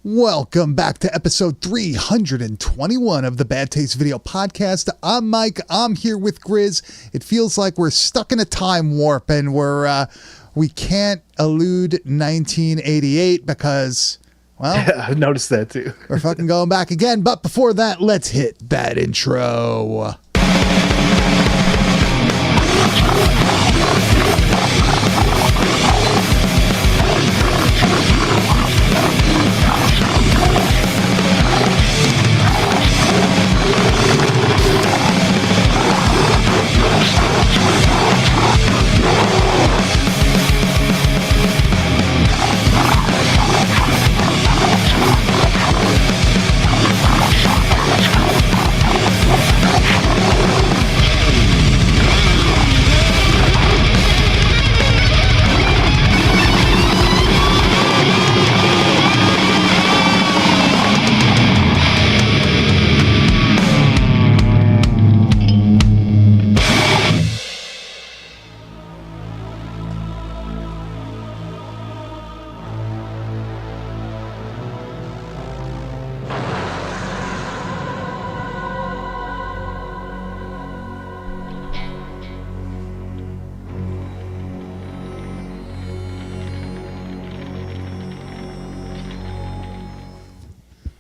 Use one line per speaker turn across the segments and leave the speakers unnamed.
Welcome back to episode 321 of the Bad Taste Video Podcast. I'm Mike. I'm here with Grizz. It feels like we're stuck in a time warp and we can't elude 1988 because, well,
yeah, I noticed that too.
We're fucking going back again. But before that, let's hit that intro.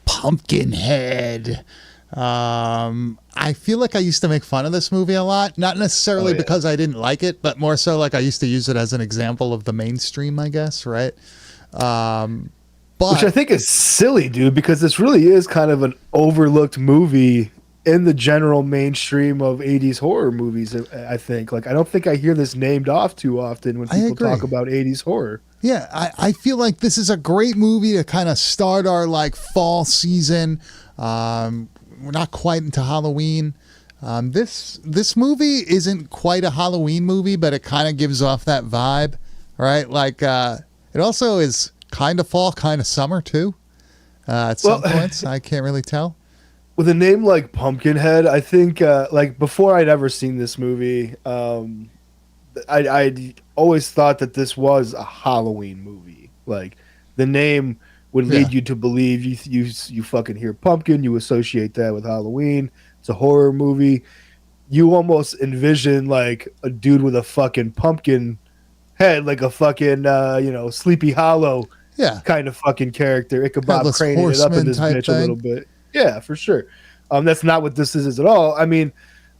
Pumpkinhead. I feel like I used to make fun of this movie a lot, not necessarily because I didn't like it, but more so like I used to use it as an example of the mainstream, I guess, right? But
which I think is silly, dude, because this really is kind of an overlooked movie in the general mainstream of 80s horror movies, I think. Like, I don't think I hear this named off too often when people talk about 80s horror.
Yeah, I feel like this is a great movie to kind of start our like fall season. We're not quite into Halloween. This movie isn't quite a Halloween movie, but it kind of gives off that vibe, right? Like it also is kind of fall, kind of summer too. At some points, I can't really tell.
With a name like Pumpkinhead, I think like before I'd ever seen this movie, I'd always thought that this was a Halloween movie. Like the name would lead you to believe you fucking hear pumpkin, you associate that with Halloween. It's a horror movie. You almost envision like a dude with a fucking pumpkin head, like a fucking Sleepy Hollow kind of fucking character. Ichabod craning it up in this bitch a little bit. Yeah, for sure. That's not what this is at all. I mean,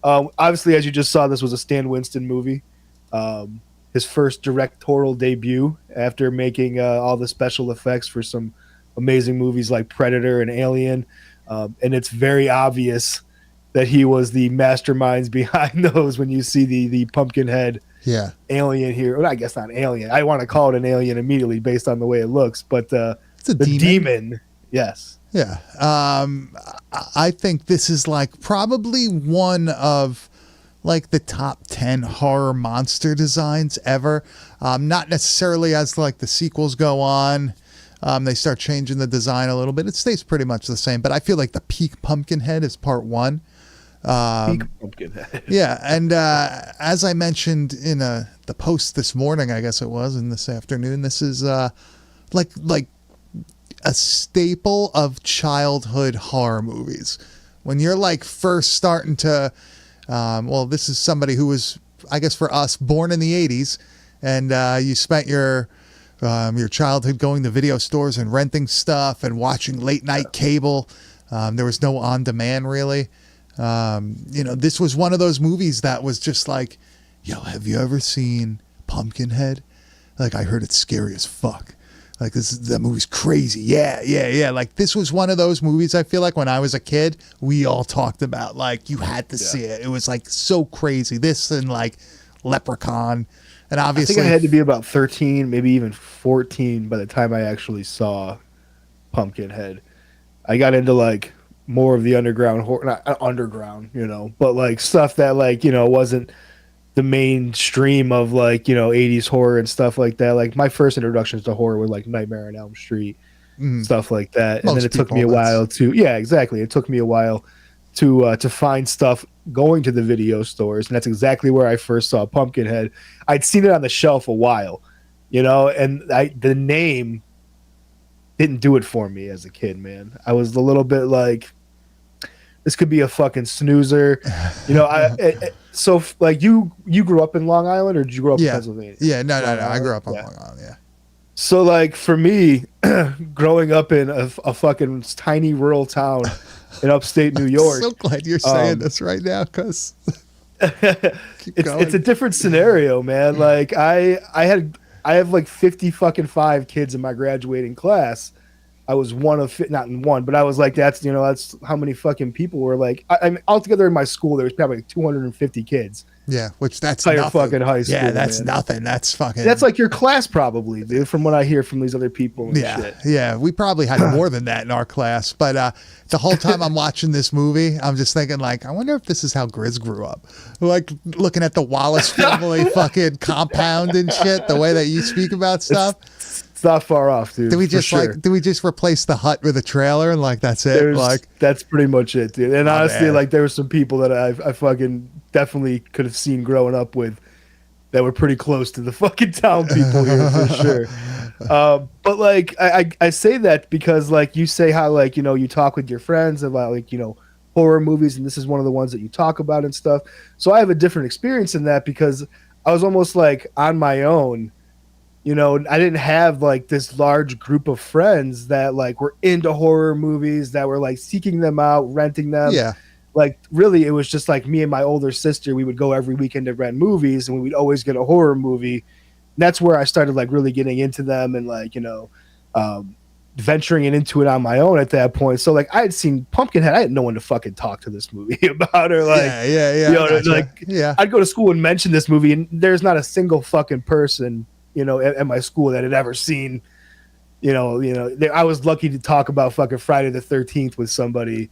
obviously, as you just saw, this was a Stan Winston movie. His first directorial debut after making all the special effects for some amazing movies like Predator and Alien. And it's very obvious that he was the masterminds behind those when you see the Pumpkinhead alien here. Well, I guess not alien. I want to call it an alien immediately based on the way it looks. But
it's a
demon. Yes.
Yeah. I think this is like probably one of like the top 10 horror monster designs ever. Not necessarily as like the sequels go on. They start changing the design a little bit. It stays pretty much the same, but I feel like the peak Pumpkinhead is part one.
Peak Pumpkinhead.
Yeah. And as I mentioned in the post this morning, I guess it was, and this afternoon, this is like a staple of childhood horror movies. When you're like first starting to, this is somebody who was, I guess for us, born in the 80s, and you spent your childhood going to video stores and renting stuff and watching late night cable. There was no on demand really. This was one of those movies that was just like, yo, have you ever seen Pumpkinhead? Like, I heard it's scary as fuck. Like, that movie's crazy. Yeah. Like, this was one of those movies, I feel like, when I was a kid, we all talked about. Like, you had to see it. It was, like, so crazy. This and, like, Leprechaun. And obviously...
I think I had to be about 13, maybe even 14 by the time I actually saw Pumpkinhead. I got into, like, more of the underground horror. Not underground, but, like, stuff that, like, wasn't the mainstream of like 80s horror and stuff like that. Like my first introductions to horror were like Nightmare on Elm Street, stuff like that. And then it took me a while to It took me a while to find stuff going to the video stores, and that's exactly where I first saw Pumpkinhead. I'd seen it on the shelf a while, and the name didn't do it for me as a kid, man. I was a little bit like, this could be a fucking snoozer, you know. So like you grew up in Long Island, or did you grow up in
Yeah.
Pennsylvania?
Yeah. No, no,
Long
no. I
Island,
grew up on
yeah.
Long Island. Yeah.
So like for me, growing up in a fucking tiny rural town in upstate New
So
York,
glad you're saying
um,
this right now, because keep
it's a
going.
different scenario, man. Like I have like 50 fucking 5 kids in my graduating class. I was one of not in one, but I was like, that's how many fucking people were like. I mean, altogether in my school there was probably like 250 kids.
Yeah, which that's
Entire
nothing.
fucking high
Yeah,
school,
that's
man.
nothing. That's fucking.
That's like your class probably, dude. From what I hear from these other people and
Yeah,
shit.
yeah. We probably had more than that in our class, but the whole time I'm watching this movie, I'm just thinking like, I wonder if this is how Grizz grew up. Like looking at the Wallace family fucking compound and shit, the way that you speak about stuff.
It's not far off, dude.
Do we
for
just
sure.
like do we just replace the hut with a trailer and like that's it? Like
That's pretty much it, dude. And
Oh,
honestly,
man.
like there were some people that I fucking definitely could have seen growing up with that were pretty close to the fucking town people here for sure. But like I say that because like you say how like you talk with your friends about like horror movies, and this is one of the ones that you talk about and stuff. So I have a different experience in that because I was almost like on my own. I didn't have like this large group of friends that like were into horror movies, that were like seeking them out, renting them.
yeah,
Like really, it was just like me and my older sister. We would go every weekend to rent movies, and we would always get a horror movie. And that's where I started like really getting into them and like venturing into it on my own at that point. So like I had seen Pumpkinhead. I had no one to fucking talk to this movie about, or like
yeah. Gotcha.
like
yeah.
I'd go to school and mention this movie, and there's not a single fucking person at my school that had ever seen. I was lucky to talk about fucking Friday the 13th with somebody.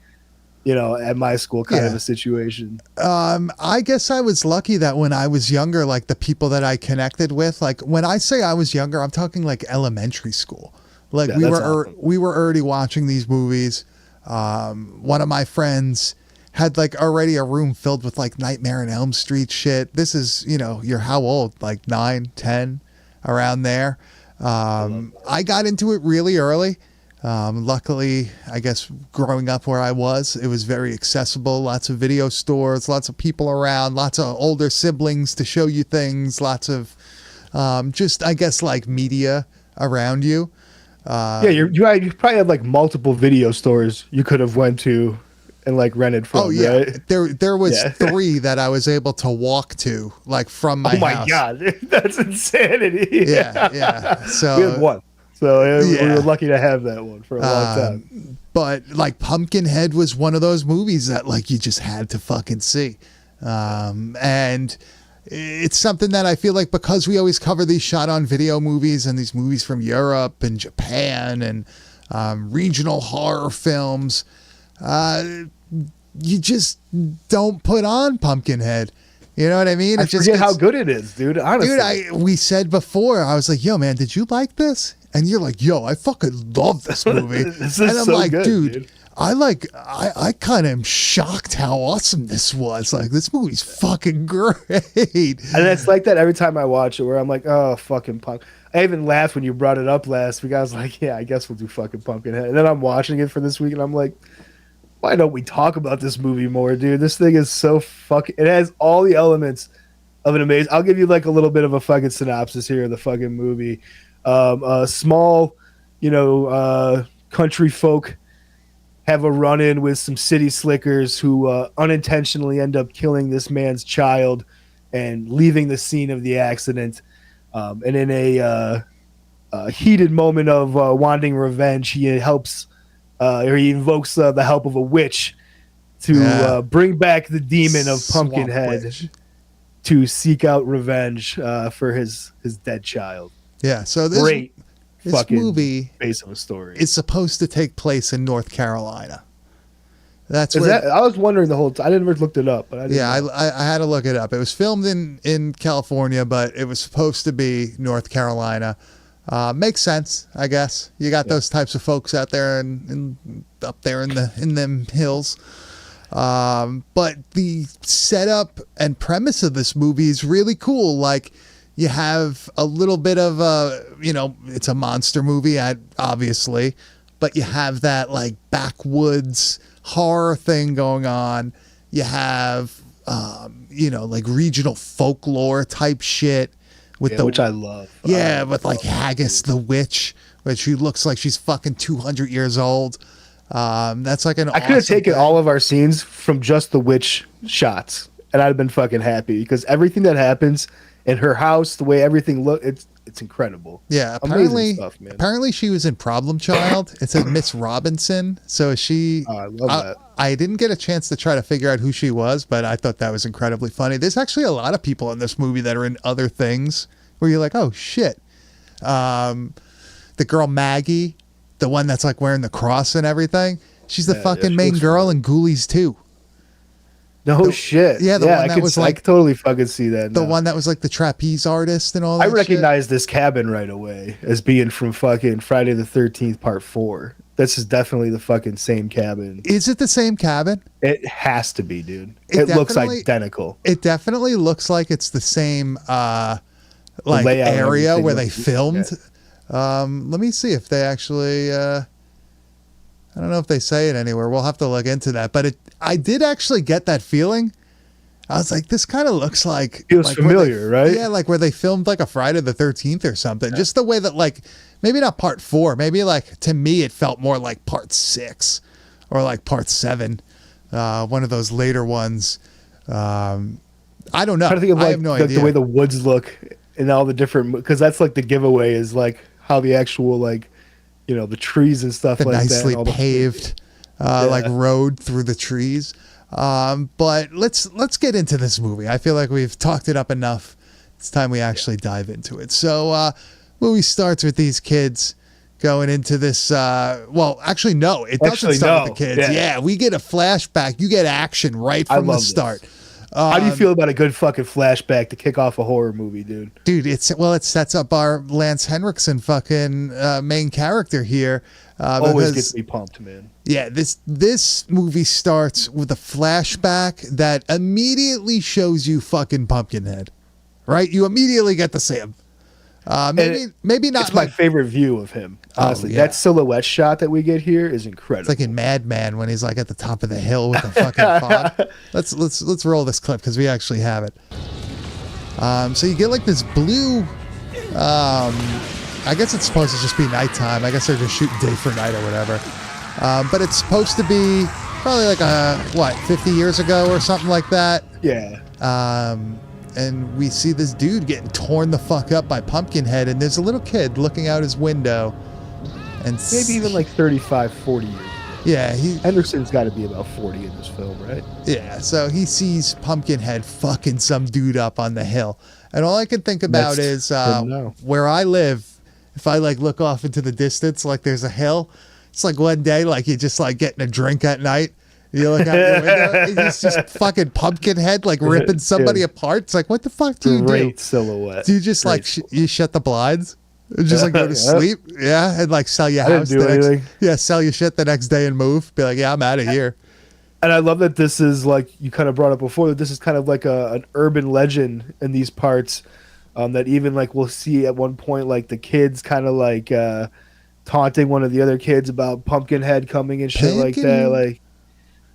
At my school kind of a situation.
I guess I was lucky that when I was younger, like the people that I connected with, like when I say I was younger, I'm talking like elementary school. Like
Yeah,
we
that's
were
awesome.
we were already watching these movies. One of my friends had like already a room filled with like Nightmare on Elm Street shit. This is, you're how old? Like 9, 10, around there. I got into it really early. Luckily, I guess growing up where I was, it was very accessible. Lots of video stores, lots of people around, lots of older siblings to show you things, lots of just, I guess, like media around you.
Yeah, you probably had like multiple video stores you could have went to and like rented from.
Oh yeah,
right?
there was
Yeah.
3 that I was able to walk to, like from my
Oh my
house.
god, that's insanity.
Yeah. So
We had one, so we
yeah.
were lucky to have that one for a long time.
But like Pumpkinhead was one of those movies that like you just had to fucking see. And it's something that I feel like because we always cover these shot on video movies and these movies from Europe and Japan and regional horror films, you just don't put on Pumpkinhead. You know what I mean?
I
It just
forget how
gets-
good it is, dude. Honestly,
Dude, we said before, I was like, yo, man, did you like this? And you're like, yo, I fucking love this movie.
This is
and I'm
so
like,
good,
dude, I kind of am shocked how awesome this was. Like, this movie's fucking great.
and it's like that every time I watch it, where I'm like, oh, fucking punk. I even laughed when you brought it up last week. I was like, yeah, I guess we'll do fucking Pumpkinhead. And then I'm watching it for this week, and I'm like, why don't we talk about this movie more, dude? This thing is so fucking. It has all the elements of an amazing. I'll give you like a little bit of a fucking synopsis here of the fucking movie. A small, country folk have a run-in with some city slickers who unintentionally end up killing this man's child and leaving the scene of the accident. And in a heated moment of wanting revenge, he helps. Or he invokes the help of a witch to bring back the demon of
Swamp
Pumpkinhead
Witch.
to seek out revenge for his dead child.
Yeah, so
Great
this
fucking
movie
base of a story.
is supposed to take place in North Carolina. That's
Is
where.
that? I was wondering the whole time. I never looked it up, but I didn't
Yeah,
know.
I had to look it up. It was filmed in California, but it was supposed to be North Carolina. Makes sense, I guess. You got those types of folks out there and up there in them hills. But the setup and premise of this movie is really cool. Like, You have a little bit of it's a monster movie, obviously, but you have that like backwoods horror thing going on. You have, like regional folklore type shit with
which I love.
Yeah, with like Haggis the witch, where she looks like she's fucking 200 years old. That's like
I could have taken all of our scenes from just the witch shots, and I'd have been fucking happy because everything that happens in her house, the way everything looks, it's incredible.
Yeah,
amazing stuff, man.
Apparently she was in Problem Child. It said Miss Robinson. So she.
Oh, I love that.
I didn't get a chance to try to figure out who she was, but I thought that was incredibly funny. There's actually a lot of people in this movie that are in other things where you're like, oh shit. The girl Maggie, the one that's like wearing the cross and everything. She's the fucking main girl in Ghoulies 2.
No shit.
Yeah, the one that was like,
I could totally fucking see that.
The one that was like the trapeze artist and all that.
I recognize this cabin right away as being from fucking Friday the 13th Part 4. This is definitely the fucking same cabin.
Is it the same cabin?
It has to be, dude. It looks identical.
It definitely looks like it's the same like area where they filmed. Let me see if they actually I don't know if they say it anywhere. We'll have to look into that. But I did actually get that feeling. I was like, this kind of looks like...
Feels
like
familiar, right?
Yeah, like where they filmed like a Friday the 13th or something. Yeah. Just the way that like, maybe not Part 4. Maybe like, to me, it felt more like Part 6 or like Part 7. One of those later ones. I don't know.
I think of like,
I have no idea.
The way the woods look and all the different... Because that's like the giveaway is like how the actual like... the trees and stuff like
nicely
that.
Nicely paved, like road through the trees. But let's get into this movie. I feel like we've talked it up enough. It's time we actually dive into it. So, movie starts with these kids going into this. Well, actually, no, it doesn't start with the kids. Yeah, we get a flashback. You get action right from the start.
How do you feel about a good fucking flashback to kick off a horror movie, dude?
Dude, it sets up our Lance Henriksen fucking main character here.
Always gets me pumped, man.
Yeah, this movie starts with a flashback that immediately shows you fucking Pumpkinhead, right? You immediately get to see him. Maybe not.
It's my favorite view of him. Honestly, that silhouette shot that we get here is incredible.
It's like in Mad Men when he's like at the top of the hill with the fucking fog. Let's roll this clip because we actually have it. So you get like this blue. I guess it's supposed to just be nighttime. I guess they're just shooting day for night or whatever. But it's supposed to be probably like 50 years ago or something like that.
Yeah.
And we see this dude getting torn the fuck up by Pumpkinhead, and there's a little kid looking out his window. And
maybe even like 35, 40 years.
Yeah.
Henderson's got to be about 40 in this film, right?
Yeah, so he sees Pumpkinhead fucking some dude up on the hill. And all I can think about is where I live, if I like look off into the distance, like there's a hill, it's like one day, like you're just like getting a drink at night. You look out your window, and it's just fucking Pumpkinhead like ripping somebody apart. It's like, what the fuck do you do?
Great silhouette.
Do you just like you shut the blinds? And just like go to sleep? Yeah, and like sell your house. Sell your shit the next day and move. Be like, yeah, I'm out of here.
And I love that this is like you kind of brought up before that this is kind of like an urban legend in these parts. That even like we'll see at one point like the kids kind of like taunting one of the other kids about Pumpkinhead coming and shit like that. Like,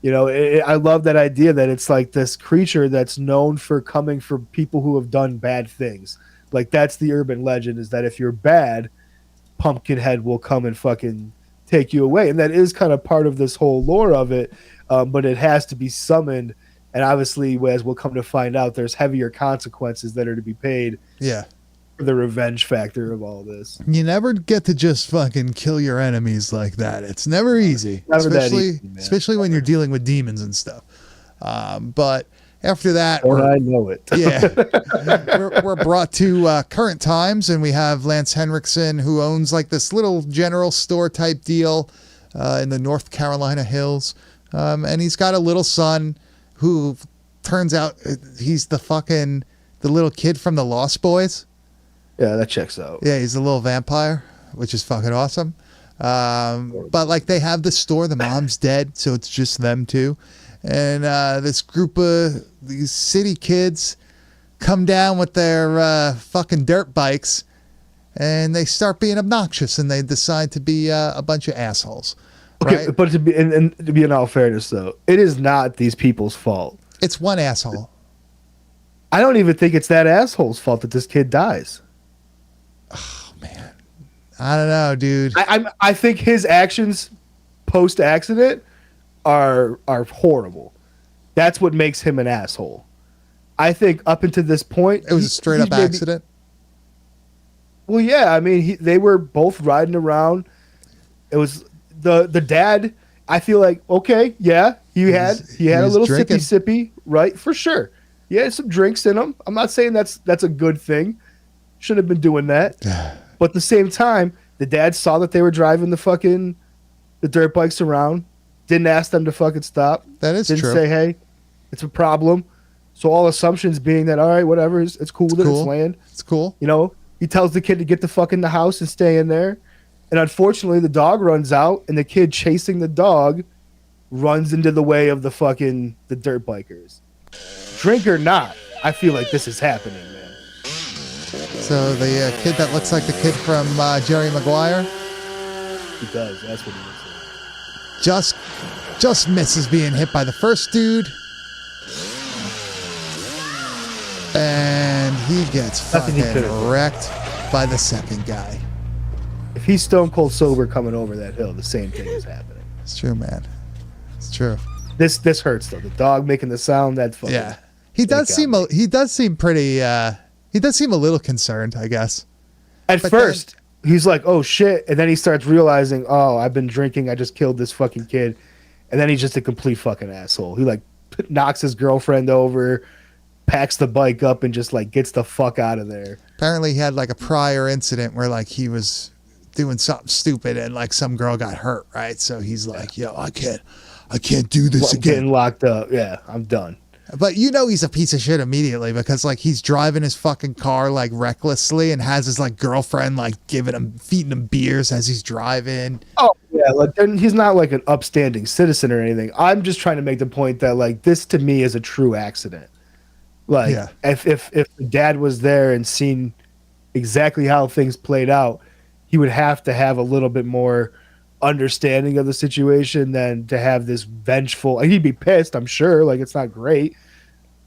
I love that idea that it's like this creature that's known for coming for people who have done bad things. Like that's the urban legend is that if you're bad, Pumpkinhead will come and fucking take you away. And that is kind of part of this whole lore of it. But it has to be summoned. And obviously, as we'll come to find out, there's heavier consequences that are to be paid.
Yeah.
For the revenge factor of all this.
You never get to just fucking kill your enemies like that. It's never easy. Especially when you're dealing with demons and stuff. But after that...
I know it.
Yeah. we're brought to current times, and we have Lance Henriksen, who owns like this little general store type deal in the North Carolina hills. And he's got a little son who turns out he's the little kid from the Lost Boys.
Yeah, that checks out.
Yeah, he's a little vampire, which is fucking awesome. But like they have the store, the mom's dead, so it's just them two. And this group of these city kids come down with their fucking dirt bikes, and they start being obnoxious, and they decide to be a bunch of assholes.
Okay,
Right?
but to be and to be in all fairness, though, it is not these people's fault.
It's one asshole.
I don't even think it's that asshole's fault that this kid dies.
Oh man, I don't know, dude.
I think his actions post accident are horrible. That's what makes him an asshole. I think up until this point,
It was a straight up accident.
Well, yeah, I mean, they were both riding around. It was the dad. I feel like okay, yeah, he had a little
drinking.
sippy, right, for sure. He had some drinks in him. I'm not saying that's a good thing. Shouldn't have been doing that. But at the same time, the dad saw that they were driving the dirt bikes around. Didn't ask them to fucking stop.
That is
Didn't
true.
say, hey, it's a problem. So all assumptions being that, all right, whatever, it's cool that it's land.
It's cool.
You know, he tells the kid to get the fuck in the house and stay in there. And unfortunately, the dog runs out, and the kid chasing the dog runs into the way of the dirt bikers. Drink or not, I feel like this is happening, man.
So the kid that looks like the kid from Jerry Maguire
He does. That's what he looks like.
just misses being hit by the first dude. And he gets
Nothing he
fucking
could've done.
wrecked by the second guy.
If he's stone cold sober coming over that hill, the same thing is happening.
It's true, man. It's true.
This hurts though. The dog making the sound, that fucking
Yeah. He does seem pretty he does seem a little concerned, I guess.
At
But
first, he's like, "Oh shit," and then he starts realizing, "Oh, I've been drinking. I just killed this fucking kid," and then he's just a complete fucking asshole. He like knocks his girlfriend over, packs the bike up, and just like gets the fuck out of there.
Apparently he had like a prior incident where like he was doing something stupid and like some girl got hurt, right? So he's like, "Yo, I can't do this
Well,
again."
getting locked up. Yeah, I'm done.
But you know he's a piece of shit immediately because like he's driving his fucking car like recklessly and has his like girlfriend like feeding him beers as he's driving.
Oh yeah, like he's not like an upstanding citizen or anything. I'm just trying to make the point that like this to me is a true accident. Like
Yeah.
if the dad was there and seen exactly how things played out, he would have to have a little bit more understanding of the situation than to have this vengeful. He'd be pissed, I'm sure. Like it's not great,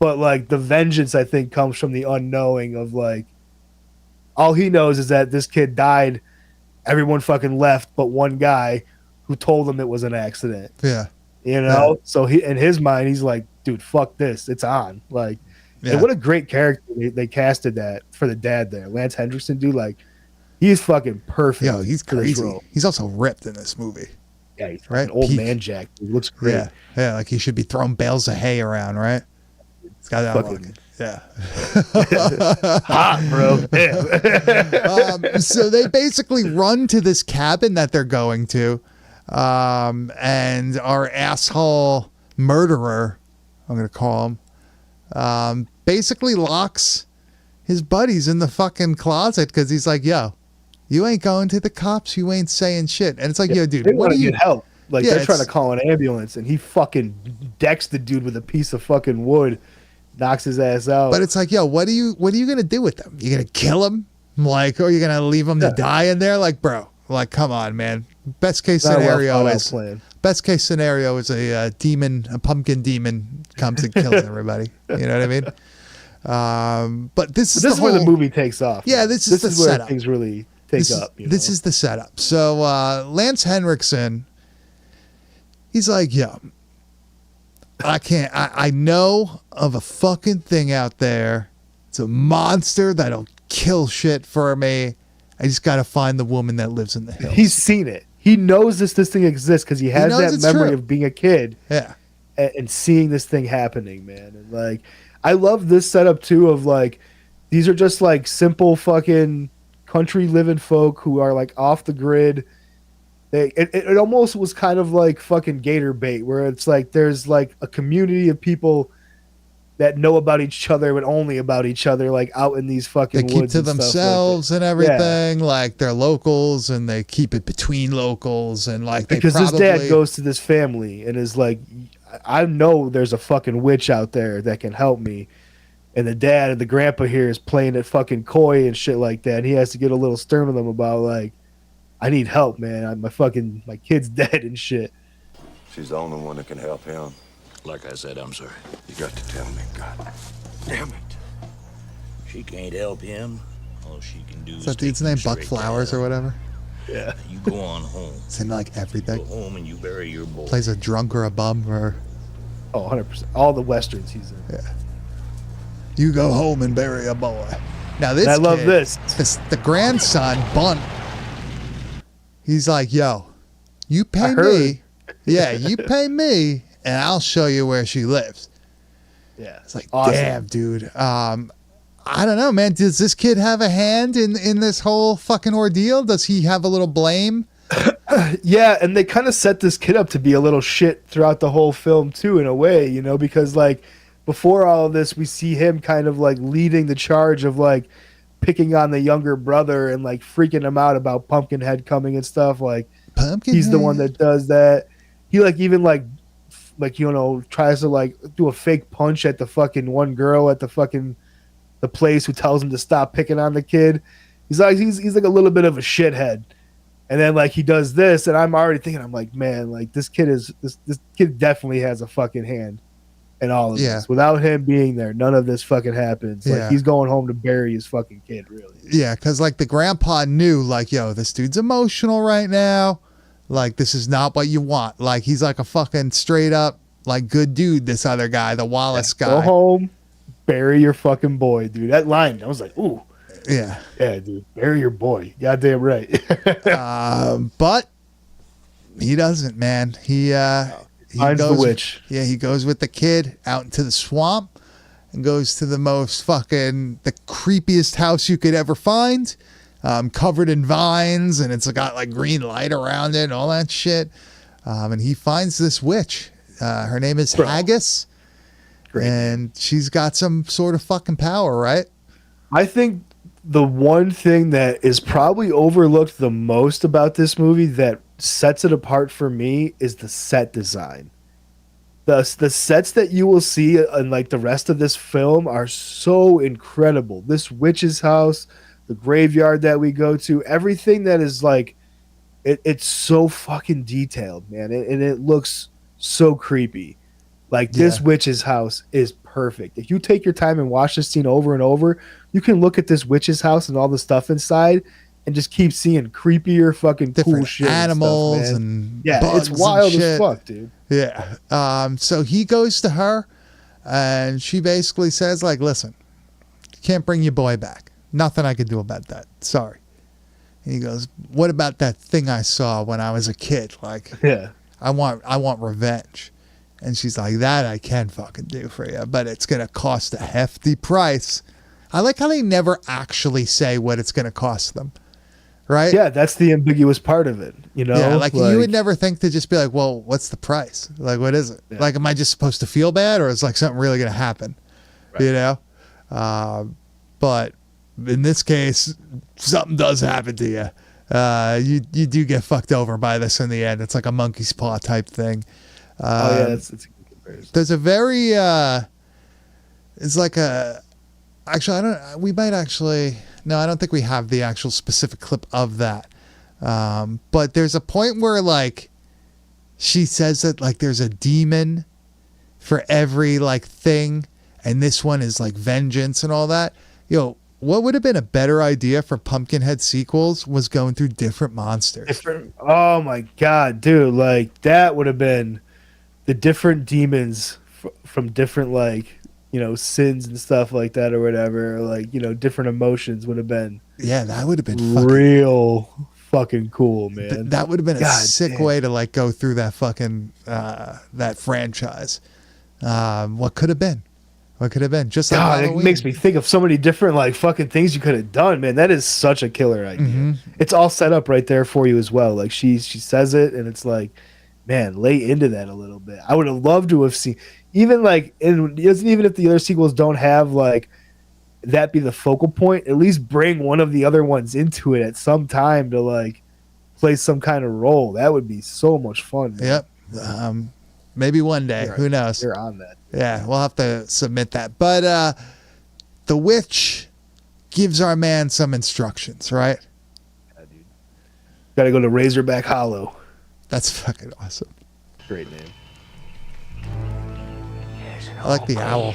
but like the vengeance I think comes from the unknowing of like all he knows is that this kid died. Everyone fucking left, but one guy who told him it was an accident.
Yeah.
You know, so he in his mind he's like, dude, fuck this, it's on. Like,
Yeah.
and what a great character they casted that for the dad there, Lance Hendrickson, dude. Like, he's fucking perfect.
Yo, he's
for this
crazy.
role.
He's also ripped in this movie.
Yeah, he's
Right?
an old
Peak.
man Jack. He looks great.
Yeah. Yeah, like he should be throwing bales of hay around, right? He's got that
Fucking-
look. Yeah.
Hot, bro. Yeah.
So they basically run to this cabin that they're going to, and our asshole murderer, I'm gonna call him, basically locks his buddies in the fucking closet because he's like, "Yo, you ain't going to the cops. You ain't saying shit." And it's like, "Yo, dude,
They
what
want
do
to
you?"
get help. Like
Yeah,
they're trying to
it's-
call an ambulance, and he fucking decks the dude with a piece of fucking wood, knocks his ass out.
But it's like, yo, what are you gonna do with them? You gonna kill him? Like, or you gonna leave them to die in there? Like, bro, like, come on, man. Best case
Not a
scenario
well-thought-out
is
plan.
best case scenario is a pumpkin demon comes and kills everybody. You know what I mean? But this is
This
the
is where the
whole-
movie takes off.
Yeah,
man.
this is the
where
setup.
things really take
this
up.
This is the setup. So Lance Henriksen, he's like, yo, I can't. I know of a fucking thing out there. It's a monster that'll kill shit for me. I just got to find the woman that lives in the hills.
He's seen it. He knows this thing exists because he has
knows
that
it's
memory
true.
of being a kid
Yeah.
and seeing this thing happening, man. And like, I love this setup too of like, these are just like simple fucking country living folk who are like off the grid. It almost was kind of like fucking gator bait where it's like there's like a community of people that know about each other but only about each other, like out in these fucking
They keep
woods
to
and stuff like that.
themselves and everything. Like they're locals and they keep it between locals and like they
Because
probably,
this dad goes to this family and is like, I know there's a fucking witch out there that can help me. and the dad and the grandpa here is playing it fucking coy and shit like that. And he has to get a little stern with them about like, I need help, man. My kid's dead and shit.
She's the only one that can help him.
Like I said, I'm sorry.
You got to tell me, God damn it.
She can't help him. All she can do
Is that dude's name Buck Flowers or whatever?
Yeah.
You go on home.
It's in like everything.
Go home and you bury your boy.
Plays a drunk or a bum or.
Oh, 100%. All the westerns he's in.
Yeah. You go home and bury a boy. Now this.
And I love
kid,
this.
The grandson Bunt. He's like, yo, you pay me. Yeah, you pay me, and I'll show you where she lives.
Yeah.
It's like,
awesome.
damn, dude. I don't know, man. Does this kid have a hand in this whole fucking ordeal? Does he have a little blame?
Yeah, and they kind of set this kid up to be a little shit throughout the whole film too, in a way, you know, because like before all of this, we see him kind of like leading the charge of like picking on the younger brother and like freaking him out about Pumpkinhead coming and stuff. Like he's the one that does that. He like even like you know tries to like do a fake punch at the fucking one girl at the place who tells him to stop picking on the kid. He's like a little bit of a shithead. And then like he does this, and I'm already thinking, I'm like, man, like this kid definitely has a fucking hand in all of this. Without him being there, none of this fucking happens. Like he's going home to bury his fucking kid, really.
Yeah, because like the grandpa knew, like, yo, this dude's emotional right now. Like this is not what you want. Like he's like a fucking straight up like good dude. This other guy, the Wallace guy.
Go home, bury your fucking boy, dude. That line, I was like, ooh.
Yeah.
Yeah, dude. Bury your boy. Goddamn right.
But he doesn't, man. He
finds
goes,
the witch.
Yeah, he goes with the kid out into the swamp and goes to the the creepiest house you could ever find, covered in vines, and it's got like green light around it and all that shit. And he finds this witch. Her name is Haggis. Great. And she's got some sort of fucking power, right?
I think the one thing that is probably overlooked the most about this movie that sets it apart for me is the set design. The sets that you will see in like the rest of this film are so incredible. This witch's house, the graveyard that we go to, everything that is like it's so fucking detailed, man. And it looks so creepy. Like this witch's house is perfect. If you take your time and watch this scene over and over, you can look at this witch's house and all the stuff inside and just keep seeing creepier fucking
different
cool shit
animals
and, stuff,
and
yeah,
bugs
it's wild
and
as fuck, dude.
Yeah. So he goes to her and she basically says like, listen, you can't bring your boy back. Nothing I can do about that. Sorry. And he goes, what about that thing I saw when I was a kid? Like,
yeah,
I want revenge. And she's like, that I can fucking do for you, but it's going to cost a hefty price. I like how they never actually say what it's going to cost them. Right?
Yeah, that's the ambiguous part of it. You know?
Yeah, like you would never think to just be like, well, what's the price? Like, what is it? Yeah. Like, am I just supposed to feel bad or is like something really going to happen? Right. You know? But in this case, something does happen to you. You do get fucked over by this in the end. It's like a monkey's paw type thing.
It's a good comparison.
There's a very, it's like actually, I don't think we have the actual specific clip of that. But there's a point where like, she says that like there's a demon for every like thing. And this one is like vengeance and all that. Yo, what would have been a better idea for Pumpkinhead sequels was going through different monsters.
Oh my God, dude. Like that would have been the different demons from different like, you know, sins and stuff like that or whatever, or like, you know, different emotions would have been.
Yeah, that would have been
real fucking cool, man.
That would have been a sick way to like go through that fucking that franchise. What could have been? What could have been? Just like Halloween.
It makes me think of so many different like fucking things you could have done, man. That is such a killer idea. Mm-hmm. It's all set up right there for you as well. Like she says it, and it's like, man, lay into that a little bit. I would have loved to have seen, even like, even if the other sequels don't have like that be the focal point, at least bring one of the other ones into it at some time to like play some kind of role. That would be so much fun, man.
Yep. Maybe one day. Who knows?
You're on that.
Yeah, we'll have to submit that. But the witch gives our man some instructions, right?
Yeah, dude. Gotta go to Razorback Hollow.
That's fucking awesome.
Great name.
I like the owl.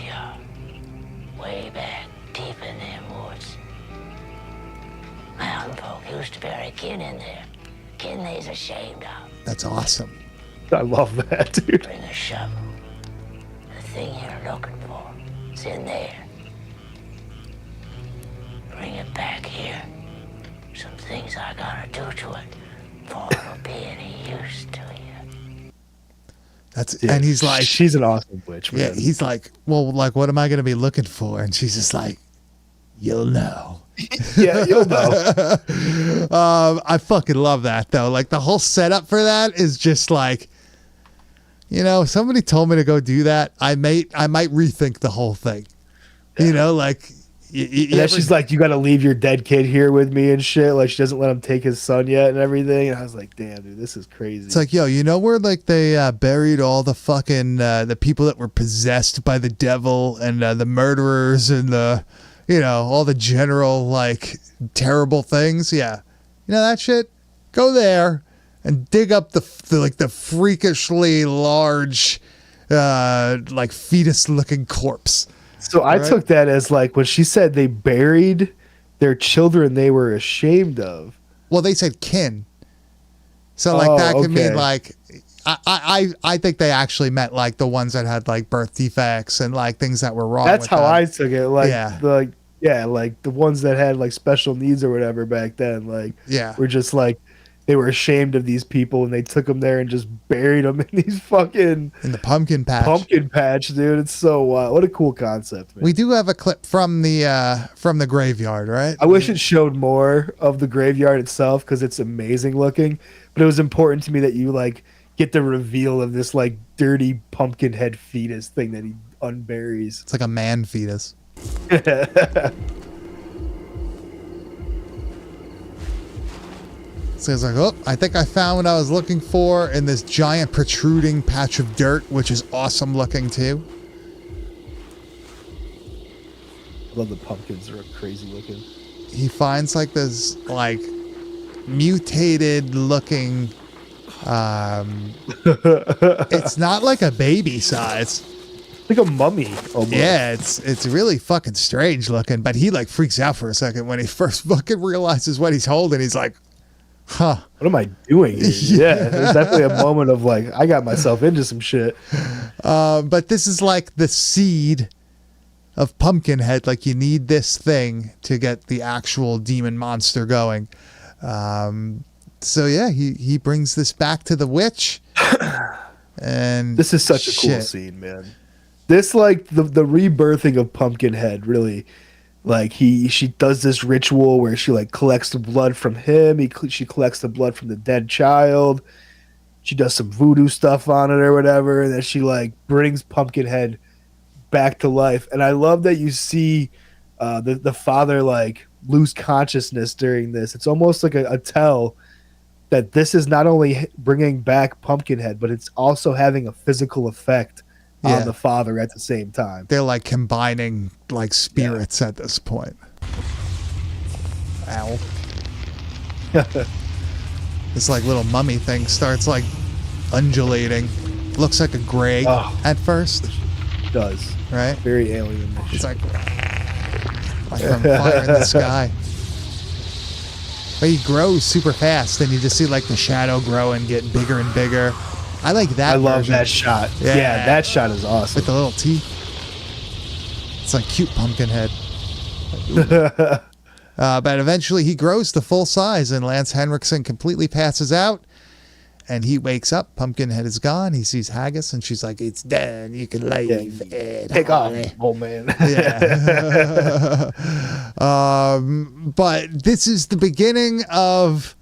Way back deep in them woods. Mountain folk used to bury kin in there. Kin they's ashamed of.
That's awesome.
I love that, dude.
Bring a shovel. The thing you're looking for is in there. Bring it back here. Some things I gotta do to it before it'll be any use to you.
That's
Yeah,
and he's like,
she's an awesome witch, man.
yeah, he's like, well, like, what am I going to be looking for? And she's just like, you'll know.
Yeah, you'll know.
I fucking love that though. Like the whole setup for that is just like, you know, if somebody told me to go do that, I might rethink the whole thing. You know, like.
And then she's like, you got to leave your dead kid here with me and shit. Like, she doesn't let him take his son yet and everything. And I was like, damn, dude, this is crazy.
It's like, yo, you know where like they buried all the fucking the people that were possessed by the devil and the murderers and the, you know, all the general like terrible things. Yeah, you know that shit. Go there and dig up the freakishly large, like fetus-looking corpse.
So I took that as like when she said they buried their children they were ashamed of.
Well, they said kin. So like that could mean like I think they actually meant like the ones that had like birth defects and like things that were wrong.
That's
with
how
them.
I took it. Like
Yeah.
like the ones that had like special needs or whatever back then, like were just like they were ashamed of these people and they took them there and just buried them in these fucking
in the pumpkin patch.
Dude. It's so wild. What a cool concept, man.
We do have a clip from the graveyard, right?
I wish it showed more of the graveyard itself because it's amazing looking. But it was important to me that you like get the reveal of this like dirty pumpkin head fetus thing that he unburies.
It's like a man fetus. So it's like, oh, I think I found what I was looking for in this giant protruding patch of dirt, which is awesome looking too.
I love the pumpkins. They're crazy looking.
He finds like this like mutated looking it's not like a baby size.
Like a mummy almost.
Yeah, it's really fucking strange looking, but he like freaks out for a second when he first fucking realizes what he's holding. He's like, huh.
What am I doing here? Yeah, there's definitely a moment of like, I got myself into some shit.
But this is like the seed of Pumpkinhead. Like you need this thing to get the actual demon monster going. So yeah, he brings this back to the witch. And
this is such a cool scene, man. This like the rebirthing of Pumpkinhead really. Like she does this ritual where she like collects the blood from him. She collects the blood from the dead child. She does some voodoo stuff on it or whatever. And then she like brings Pumpkinhead back to life. And I love that you see the father like lose consciousness during this. It's almost like a tell that this is not only bringing back Pumpkinhead, but it's also having a physical effect on the father at the same time.
They're like combining like spirits at this point. Ow. This like little mummy thing starts like undulating. Looks like a Greg at first.
It does.
Right?
Very alien.
It's like from fire in the sky. But he grows super fast and you just see like the shadow grow and get bigger and bigger. I like that.
I love that shot. Yeah, that shot is awesome.
With the little teeth. It's like cute Pumpkinhead. But eventually he grows to full size and Lance Henriksen completely passes out. And he wakes up. Pumpkinhead is gone. He sees Haggis and she's like, it's done. You can leave.
Take off, old man.
Yeah. But this is the beginning of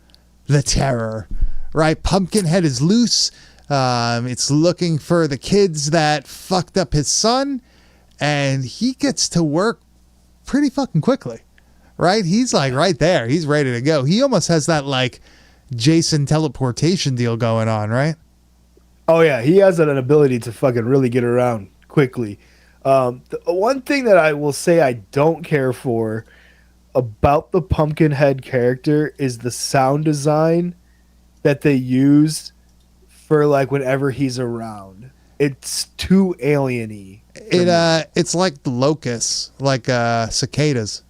the terror, right? Pumpkinhead is loose. It's looking for the kids that fucked up his son, and he gets to work pretty fucking quickly, right? He's like right there. He's ready to go. He almost has that like Jason teleportation deal going on, right?
Oh yeah, he has an ability to fucking really get around quickly. The one thing that I will say I don't care for about the Pumpkinhead character is the sound design that they use for like whenever he's around. It's too alien-y.
It's like the locusts, like cicadas.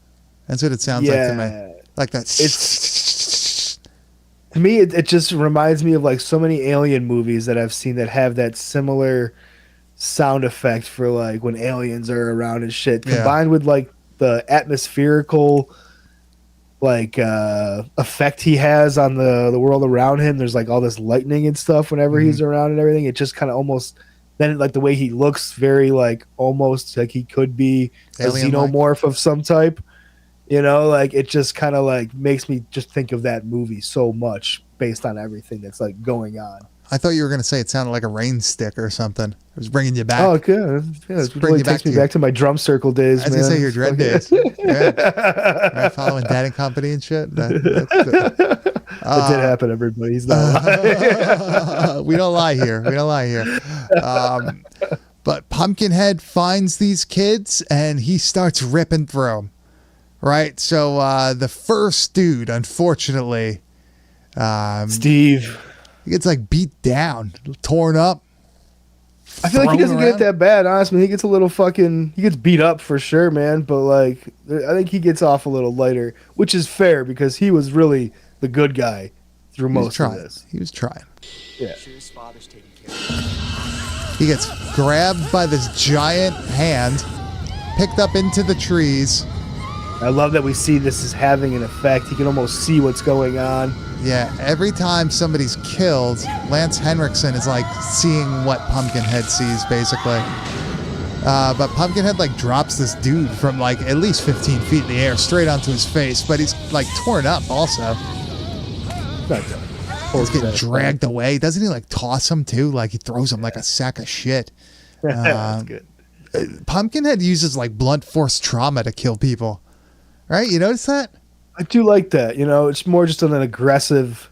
That's what it sounds like to me. Like that.
It's to me, it just reminds me of like so many alien movies that I've seen that have that similar sound effect for like when aliens are around and shit, combined with like the atmospherical like effect he has on the world around him. There's like all this lightning and stuff whenever he's around and everything. It just kind of almost then like the way he looks, very like almost like he could be a xenomorph of some type. You know, like it just kind of like makes me just think of that movie so much based on everything that's like going on.
I thought you were going to say it sounded like a rain stick or something. It was bringing you back.
Oh, good. Yeah, it really takes me back to my drum circle days, man.
I was going to say your dread days. Yeah. Right, following Dad and Company and shit. That
did happen, everybody. He's not lying.
We don't lie here. We don't lie here. But Pumpkinhead finds these kids and he starts ripping through them. Right? So the first dude, unfortunately,
Steve,
he gets like beat down, torn up.
I feel like he doesn't get that bad, honestly. He gets a little he gets beat up for sure, man. But like, I think he gets off a little lighter, which is fair because he was really the good guy through most of this.
He was trying.
Yeah.
He gets grabbed by this giant hand, picked up into the trees.
I love that we see this is having an effect. He can almost see what's going on.
Yeah, every time somebody's killed, Lance Henriksen is like seeing what Pumpkinhead sees, basically. But Pumpkinhead like drops this dude from like at least 15 feet in the air straight onto his face, but he's like torn up also. He's getting dragged away. Doesn't he like toss him too? Like he throws him like a sack of shit.
That's good.
Pumpkinhead uses like blunt force trauma to kill people. Right? You notice that?
I do like that. You know, it's more just an aggressive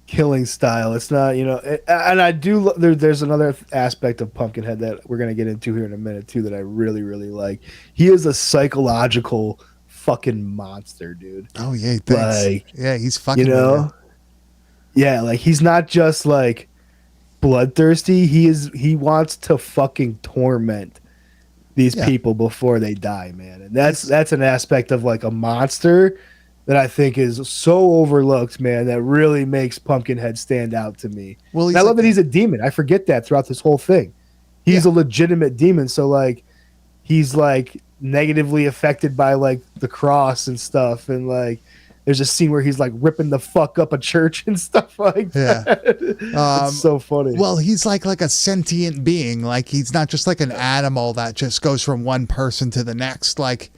killing style. It's not, you know, and I do. There's another aspect of Pumpkinhead that we're gonna get into here in a minute too that I really, really like. He is a psychological fucking monster, dude.
Oh yeah, thanks.
Like,
yeah, he's fucking.
You know, yeah, like he's not just like bloodthirsty. He wants to fucking torment these people before they die, man. And that's an aspect of like a monster that I think is so overlooked, man, that really makes Pumpkinhead stand out to me. Well, I love that he's a demon. I forget that throughout this whole thing. He's a legitimate demon, so like he's like negatively affected by like the cross and stuff, and like there's a scene where he's like ripping the fuck up a church and stuff like that. It's so funny.
Well, he's like a sentient being. Like he's not just like an animal that just goes from one person to the next. Like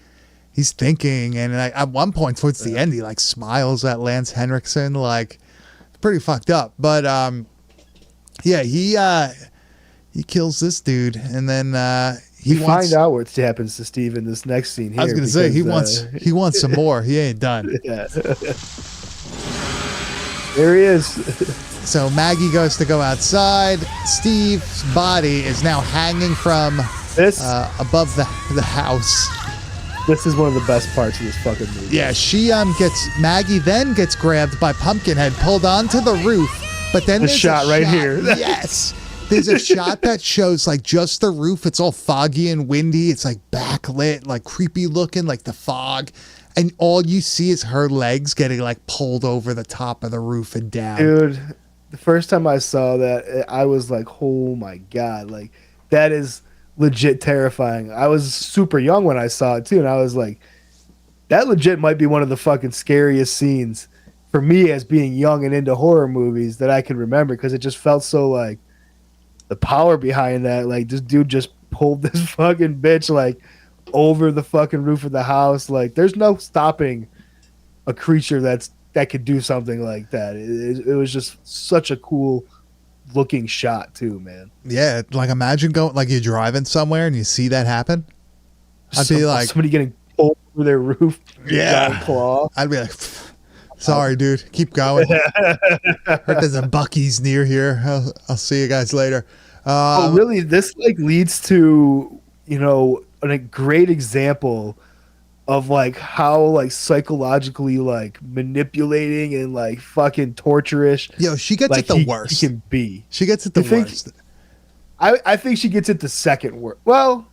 he's thinking, and at one point towards the end, he like smiles at Lance Henriksen. Like it's pretty fucked up. But yeah, he kills this dude, and then
we find out what happens to Steve in this next scene here.
I was going to say he wants some more. He ain't done.
Yeah. There he is.
So Maggie goes to go outside. Steve's body is now hanging from above the house.
This is one of the best parts of this fucking movie.
Yeah, Maggie then gets grabbed by Pumpkinhead, pulled onto the roof, but then there's a shot right here. Yes. There's a shot that shows like just the roof. It's all foggy and windy. It's like backlit, like creepy looking, like the fog. And all you see is her legs getting like pulled over the top of the roof and down.
Dude, the first time I saw that, I was like, oh my God. Like, that is legit terrifying. I was super young when I saw it too. And I was like, that legit might be one of the fucking scariest scenes for me as being young and into horror movies that I can remember. Because it just felt so like, the power behind that, like this dude just pulled this fucking bitch like over the fucking roof of the house. Like there's no stopping a creature that could do something like that. It was just such a cool looking shot too, man.
Yeah, like imagine going like you're driving somewhere and you see that happen. I'd be like
somebody getting pulled over their roof.
Yeah,
claw.
I'd be like, sorry, dude. Keep going. Heard there's a Buc-ee's near here. I'll see you guys later.
Really, this like leads to a great example of like how like psychologically like manipulating and like fucking torturous.
Yo, she gets
like
it the
he
worst.
can be.
She gets it the worst.
I think she gets it the second worst. Well,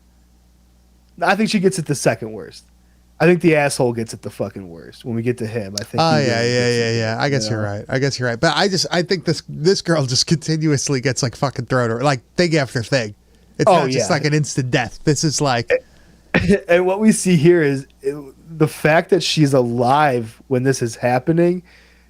I think she gets it the second worst. I think the asshole gets it the fucking worst when we get to him. I think.
Oh
he
yeah,
really gets it,
yeah. I guess you're right. But I think this girl just continuously gets like fucking thrown over, like thing after thing. It's not just like an instant death. This is like.
And what we see here is the fact that she's alive when this is happening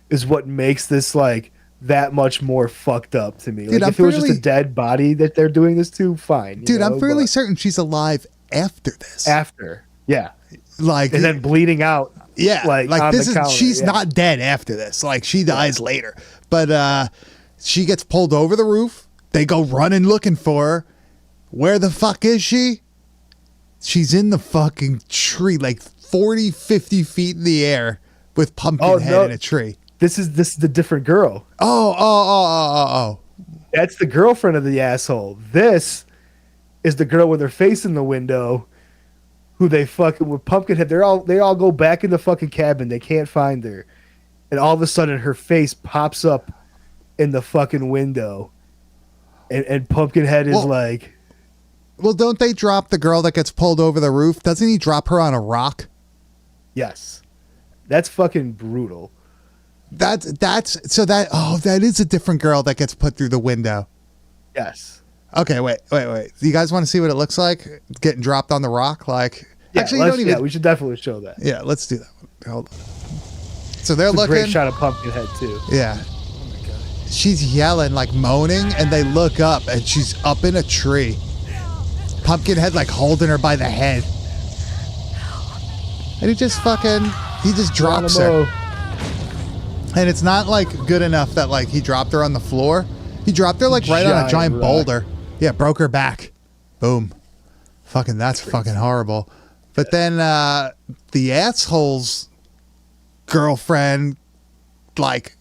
is what makes this like that much more fucked up to me.
Dude,
like if it was just a dead body that they're doing this to, fine.
Dude, I'm fairly certain she's alive after this.
After, yeah,
like
and then bleeding out.
Yeah,
like on
this
the
is
counter,
she's not dead after this. Like she dies later, but she gets pulled over the roof. They go running looking for her. Where the fuck is she? She's in the fucking tree, like 40, 50 feet in the air with Pumpkinhead in a tree.
This is the different girl.
Oh.
That's the girlfriend of the asshole. This is the girl with her face in the window who they fucking with Pumpkinhead. They all go back in the fucking cabin. They can't find her. And all of a sudden her face pops up in the fucking window. And Pumpkinhead is like,
well, don't they drop the girl that gets pulled over the roof? Doesn't he drop her on a rock?
yes. That's fucking brutal.
That is a different girl that gets put through the window.
Yes.
Okay, wait. Do you guys want to see what it looks like getting dropped on the rock? Like,
Yeah,
actually, you don't even.
Yeah, we should definitely show that.
Yeah, let's do that. Hold on. So they're
It's a
looking.
great shot of Pumpkinhead too.
Yeah. She's yelling, like moaning, and they look up, and she's up in a tree. Pumpkinhead like holding her by the head, and he just drops her. And it's not like good enough that like he dropped her on the floor. He dropped her like right on a giant boulder. Yeah, broke her back. Boom. That's fucking horrible. But then the asshole's girlfriend, like.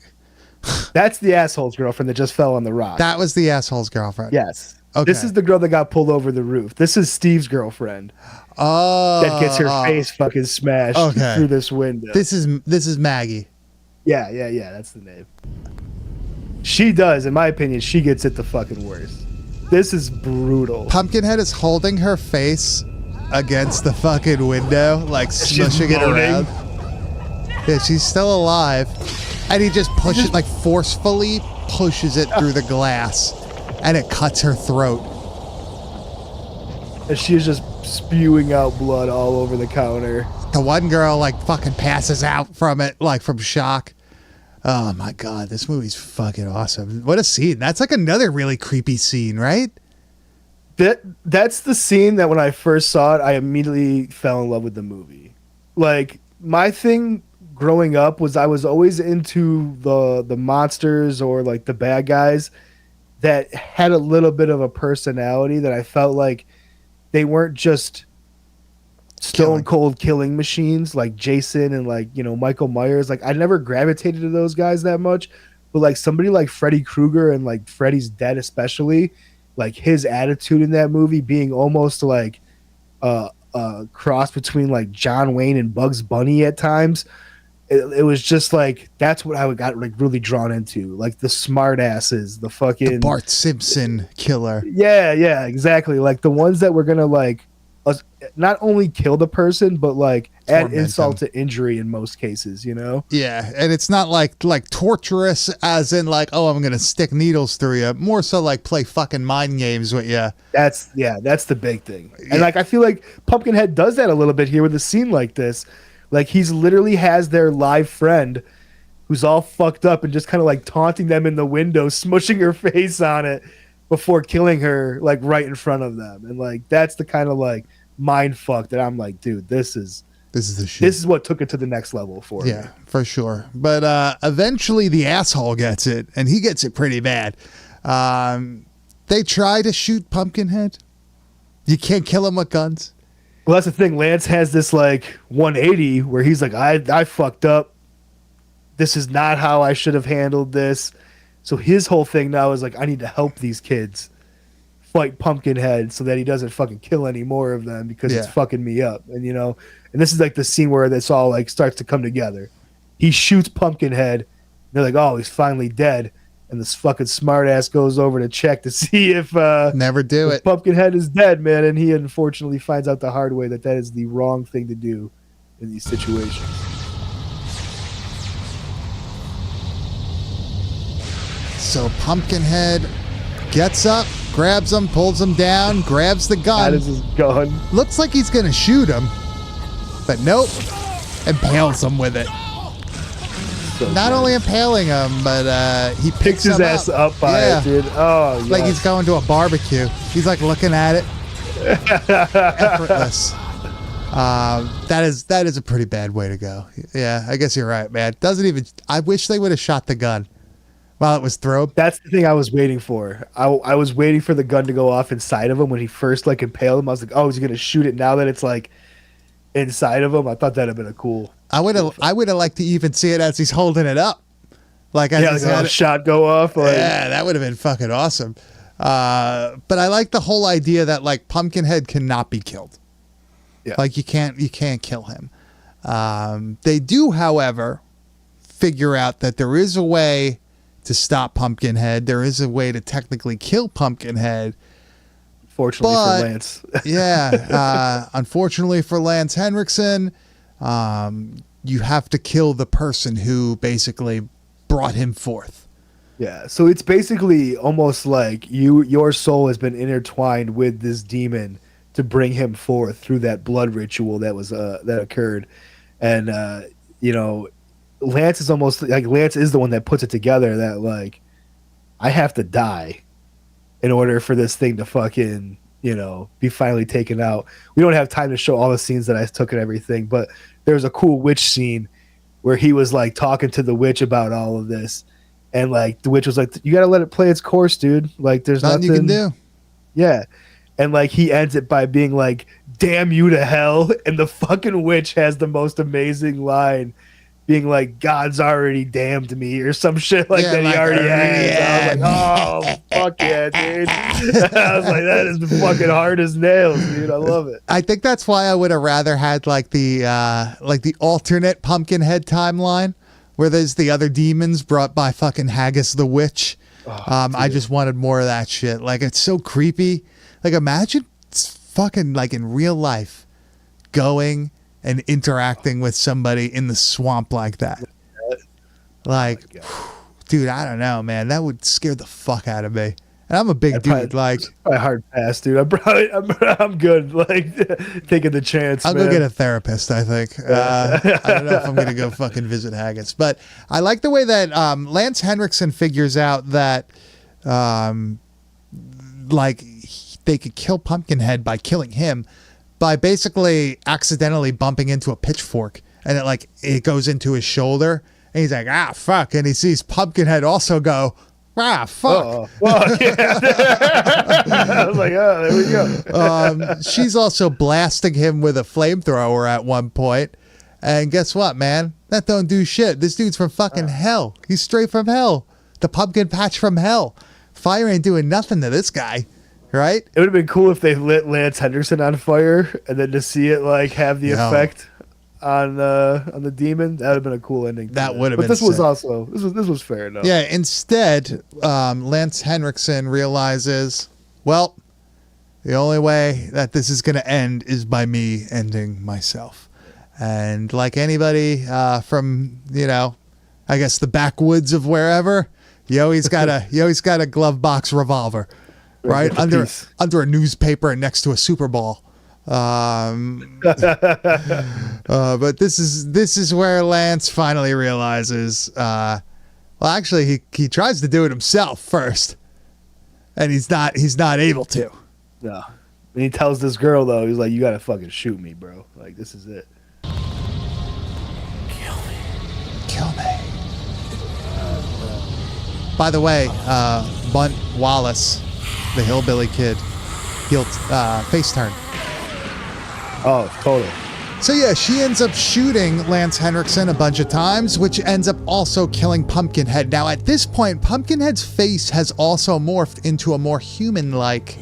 That's the asshole's girlfriend that just fell on the rock.
That was the asshole's girlfriend.
Yes.
Okay.
This is the girl that got pulled over the roof. This is Steve's girlfriend.
Oh.
That gets her face fucking smashed through this window.
This is Maggie.
Yeah. That's the name. She does, in my opinion, she gets it the fucking worst. This is brutal.
Pumpkinhead is holding her face against the fucking window, like smushing it around. Yeah, she's still alive. And he just forcefully pushes it through the glass, and it cuts her throat.
And she is just spewing out blood all over the counter.
The one girl like fucking passes out from it, like from shock. Oh my god, this movie's fucking awesome. What a scene. That's like another really creepy scene, right?
That's the scene that when I first saw it, I immediately fell in love with the movie. Like, my thing growing up was I was always into the monsters or like the bad guys that had a little bit of a personality, that I felt like they weren't just stone cold killing machines like Jason and like, Michael Myers. Like, I never gravitated to those guys that much, but like somebody like Freddy Krueger and like Freddy's Dead especially, like his attitude in that movie being almost like a cross between like John Wayne and Bugs Bunny at times. It was just like, that's what I got like really drawn into, like the smart asses, the fucking
Bart Simpson killer.
Yeah, exactly. Like the ones that were gonna like not only kill the person, but like add insult to injury in most cases.
Yeah, and it's not like torturous, as in like, oh, I'm gonna stick needles through you. More so like play fucking mind games with you.
That's the big thing. And like I feel like Pumpkinhead does that a little bit here with a scene like this. Like, he's literally has their live friend who's all fucked up and just kind of like taunting them in the window, smushing her face on it before killing her like right in front of them. And like, that's the kind of like mind fuck that I'm like, dude, this is the shit. This is what took it to the next level for me.
Yeah, for sure. But eventually the asshole gets it, and he gets it pretty bad. They try to shoot Pumpkinhead. You can't kill him with guns.
Well, that's the thing. Lance has this like 180 where he's like, I fucked up. This is not how I should have handled this. So his whole thing now is like, I need to help these kids fight Pumpkinhead so that he doesn't fucking kill any more of them because it's fucking me up. And and this is like the scene where this all like starts to come together. He shoots Pumpkinhead. They're like, oh, he's finally dead. And this fucking smartass goes over to check to see if
never do it.
Pumpkinhead is dead, man. And he unfortunately finds out the hard way that is the wrong thing to do in these situations.
So Pumpkinhead gets up, grabs him, pulls him down, grabs the gun.
That is his gun.
Looks like he's gonna shoot him, but nope. Impales him with it.
So
Not only impaling him, but he picks
his
him
ass up by it, dude. Oh,
like he's going to a barbecue. He's like looking at it, effortless. That is a pretty bad way to go. Yeah, I guess you're right, man. Doesn't even. I wish they would have shot the gun while it was thrown.
That's the thing I was waiting for. I was waiting for the gun to go off inside of him when he first like impaled him. I was like, oh, is he gonna shoot it now that it's like inside of him? I thought that'd have been a cool.
I would have liked to even see it as he's holding it up, like
a shot go off. Like,
yeah, that would have been fucking awesome. But I like the whole idea that like Pumpkinhead cannot be killed.
Yeah.
Like you can't kill him. They do, however, figure out that there is a way to stop Pumpkinhead. There is a way to technically kill Pumpkinhead.
Fortunately for Lance.
Unfortunately for Lance Henriksen, you have to kill the person who basically brought him forth.
Yeah, so it's basically almost like your soul has been intertwined with this demon to bring him forth through that blood ritual that was that occurred, and Lance is almost like Lance is the one that puts it together that like I have to die in order for this thing to fucking be finally taken out. We don't have time to show all the scenes that I took and everything, but there's a cool witch scene where he was like talking to the witch about all of this, and like the witch was like, "You got to let it play its course, dude. Like there's nothing
you can do."
Yeah. And like he ends it by being like, "Damn you to hell," and the fucking witch has the most amazing line, being like, "God's already damned me," or some shit like that. Like, he already has. I was like, "Oh fuck yeah, dude!" I was like, "That is fucking hard as nails, dude. I love it."
I think that's why I would have rather had like the alternate Pumpkinhead timeline, where there's the other demons brought by fucking Haggis the witch. I just wanted more of that shit. Like it's so creepy. Like imagine fucking like in real life going and interacting with somebody in the swamp like that. Like, dude, I don't know, man. That would scare the fuck out of me. And I'm a big dude. Like,
probably hard pass, dude. I'm good. Like taking the chance.
I'll go get a therapist. I think. I don't know if I'm gonna go fucking visit Haggis, but I like the way that Lance Henriksen figures out that, like, they could kill Pumpkinhead by killing him by basically accidentally bumping into a pitchfork, and it goes into his shoulder, and he's like, ah, fuck, and he sees Pumpkinhead also go, ah, fuck.
Well, yeah. I was like, oh, there we
go. She's also blasting him with a flamethrower at one point, and guess what, man? That don't do shit. This dude's from fucking hell. He's straight from hell. The pumpkin patch from hell. Fire ain't doing nothing to this guy. Right?
It would have been cool if they lit Lance Henriksen on fire, and then to see it like have the effect on the demon. That would have been a cool ending.
That would have been.
But this was also this was fair enough.
Yeah. Instead, Lance Henriksen realizes, well, the only way that this is going to end is by me ending myself. And like anybody from I guess the backwoods of wherever, you always got a glove box revolver. Right under a newspaper and next to a Super Bowl, but this is where Lance finally realizes. Well, actually, he tries to do it himself first, and he's not able to.
No, and he tells this girl though, he's like, "You gotta fucking shoot me, bro. Like this is it.
Kill me." By the way, Bunt Wallace, the hillbilly kid, he'll face turn.
Oh, totally.
So yeah, she ends up shooting Lance Henriksen a bunch of times, which ends up also killing Pumpkinhead. Now at this point, Pumpkinhead's face has also morphed into a more human-like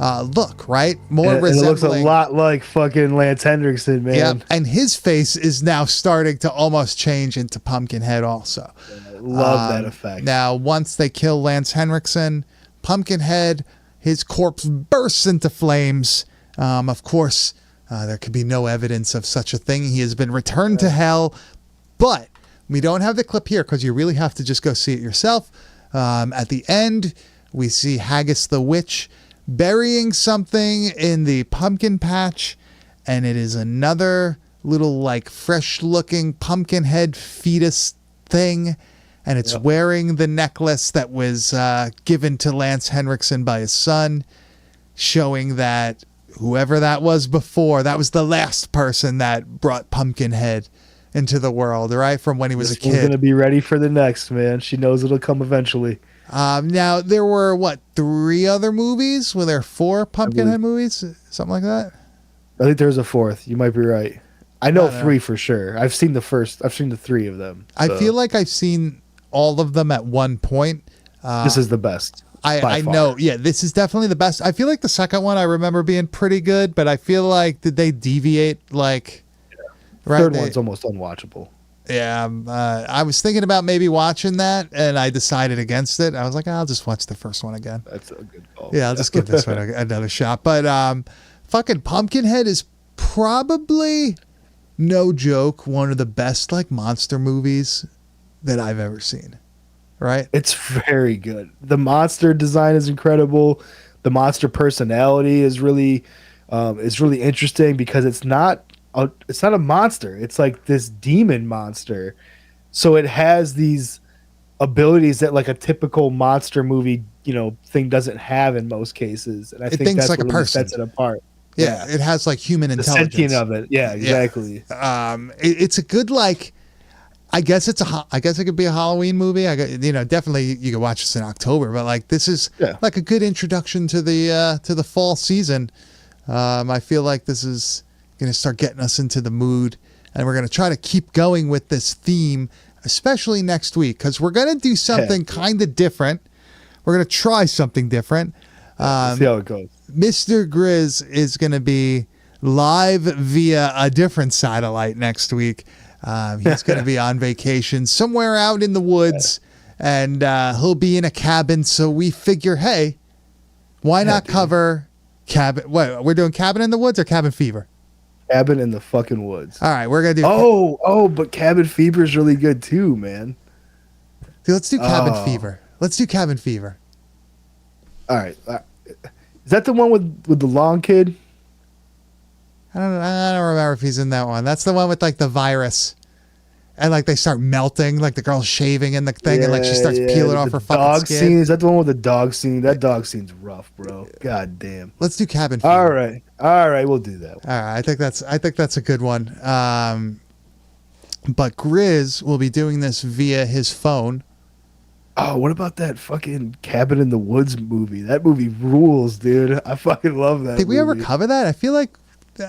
look, right? More
And it
resembling.
looks a lot like fucking Lance Henriksen, man.
Yeah, and his face is now starting to almost change into Pumpkinhead also.
Love that effect.
Now, once they kill Lance Henriksen, Pumpkinhead, his corpse bursts into flames. Of course, there could be no evidence of such a thing. He has been returned to hell, but we don't have the clip here because you really have to just go see it yourself. At the end, we see Haggis the Witch burying something in the pumpkin patch, and it is another little like fresh looking Pumpkinhead fetus thing, and it's wearing the necklace that was given to Lance Henriksen by his son, showing that whoever that was before, that was the last person that brought Pumpkinhead into the world, right? From when he was a kid.
She's gonna be ready for the next, man. She knows it'll come eventually.
Now there were 3 other movies? Were there 4 Pumpkinhead movies? Something like that?
I think there's a 4th. You might be right. I know 3 for sure. I've seen the 3 of them.
I feel like I've seen all of them at one point.
This is the best.
I know. Yeah, this is definitely the best. I feel like the second one I remember being pretty good, but I feel like did they deviate like
Third one's almost unwatchable.
Yeah, I was thinking about maybe watching that, and I decided against it. I was like, I'll just watch the first one again.
That's a good call.
Yeah, I'll just give this one another shot. But fucking Pumpkinhead is probably, no joke, one of the best like monster movies that I've ever seen. Right?
It's very good. The monster design is incredible. The monster personality is really interesting because it's not a monster. It's like this demon monster. So it has these abilities that like a typical monster movie, thing doesn't have in most cases. And I think that's
like
what
a
really
person.
sets it apart.
Yeah, it has like human
The
intelligence.
sentient of it. Yeah, exactly.
Yeah. It's a good like. I guess it could be a Halloween movie. Definitely you could watch this in October, but like this is like a good introduction to the fall season. I feel like this is going to start getting us into the mood, and we're going to try to keep going with this theme, especially next week, because we're going to do something kind of different. We're going to try something different.
See how it goes.
Mr. Grizz is going to be live via a different satellite next week. He's going to be on vacation somewhere out in the woods, and he'll be in a cabin. So we figure, hey, why not cover cabin? What, we're doing Cabin in the Woods or Cabin Fever?
Cabin in the fucking Woods.
All right, we're going to
do. But Cabin Fever is really good too, man.
Dude, let's do Cabin Fever. Let's do Cabin Fever.
All right. Is that the one with the long kid?
I don't remember if he's in that one. That's the one with like the virus, and like they start melting, like the girl's shaving in the thing, and like she starts peeling off her fucking
dog
skin.
Scene? Is that the one with the dog scene? That dog scene's rough, bro. God damn.
Let's do Cabin Fever.
All right, we'll do that one.
All right, I think that's a good one. But Grizz will be doing this via his phone.
Oh, what about that fucking Cabin in the Woods movie? That movie rules, dude. I fucking love that.
Did we ever cover that? I feel like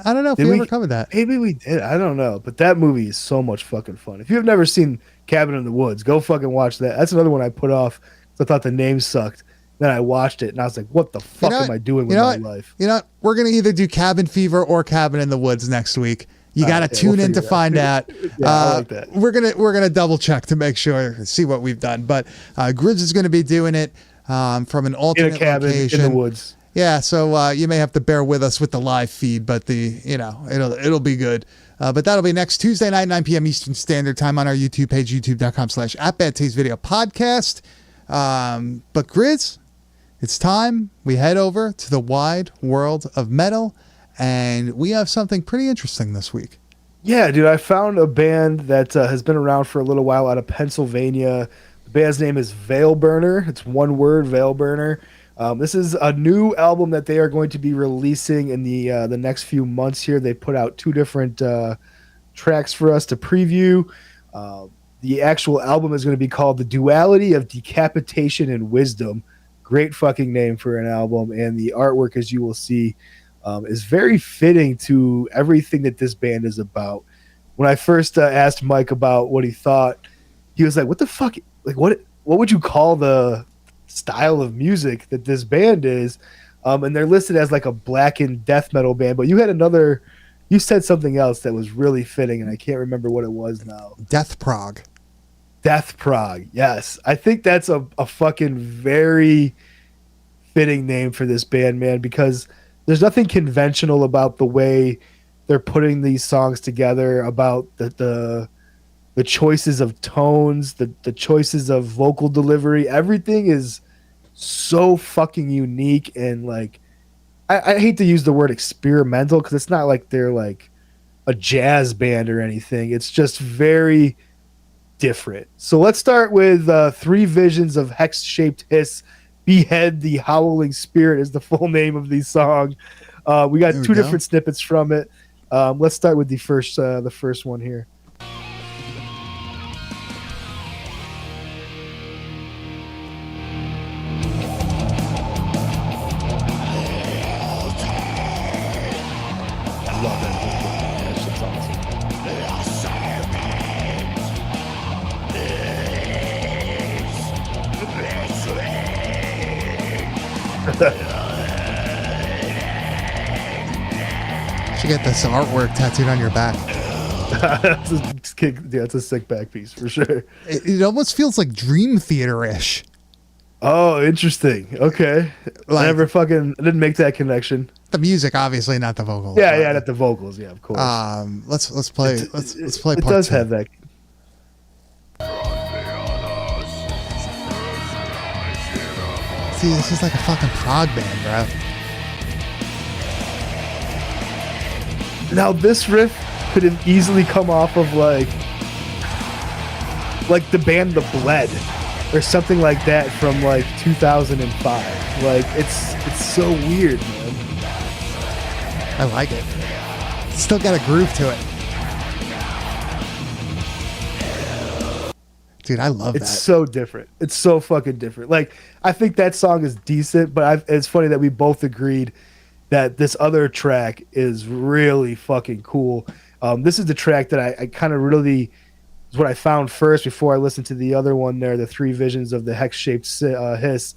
I don't know if we ever covered that.
Maybe we did. I don't know. But that movie is so much fucking fun. If you've never seen Cabin in the Woods, go fucking watch that. That's another one I put off because I thought the name sucked. Then I watched it and I was like, what the fuck am I doing with my life?
You know what? We're going to either do Cabin Fever or Cabin in the Woods next week. You got to tune in to find out.
I like that.
We're gonna double check to make sure, see what we've done. But Grizz is going to be doing it from an alternate
in a cabin
location.
in the woods.
Yeah, so you may have to bear with us with the live feed, but it'll be good. But that'll be next Tuesday night, 9 p.m. Eastern Standard Time on our YouTube page, youtube.com/@badtastevideo-podcast. But Grizz, it's time we head over to the wide world of metal, and we have something pretty interesting this week.
Yeah, dude, I found a band that has been around for a little while out of Pennsylvania. The band's name is Veil Burner. It's one word, Veil Burner. This is a new album that they are going to be releasing in the next few months here. They put out 2 different tracks for us to preview. The actual album is going to be called The Duality of Decapitation and Wisdom. Great fucking name for an album. And the artwork, as you will see, is very fitting to everything that this band is about. When I first asked Mike about what he thought, he was like, what the fuck? Like, what would you call the style of music that this band is? And they're listed as like a blackened death metal band. But you said something else that was really fitting, and I can't remember what it was now.
Death Prog.
Death Prog, yes. I think that's a fucking very fitting name for this band, man, because there's nothing conventional about the way they're putting these songs together, about the choices of tones, the choices of vocal delivery. Everything is so fucking unique, and like I hate to use the word experimental because it's not like they're like a jazz band or anything. It's just very different. So let's start with Three Visions of Hex-Shaped Hiss. Behead the Howling Spirit is the full name of the song. We got two different snippets from it. Let's start with the first one here. I love that. That shit's
Should get this artwork tattooed on your back.
That's a sick back piece for sure.
It almost feels like Dream Theater-ish.
Oh, interesting. Okay.
Like,
I didn't make that connection.
The music, obviously, not the vocals.
Yeah, not the vocals. Yeah, of course.
Let's play. Let's play.
It
part
does
two.
have that.
See, this is like a fucking prog band, bro.
Now this riff could have easily come off of like the band The Bled or something like that from like 2005. Like it's so weird, man.
I like it. Still got a groove to it. Dude, I love
It's
that.
so different. It's so fucking different. Like, I think that song is decent, but it's funny that we both agreed that this other track is really fucking cool. This is the track that I kind of really is what I found first before I listened to the other one there, the Three Visions of the Hex-Shaped Hiss.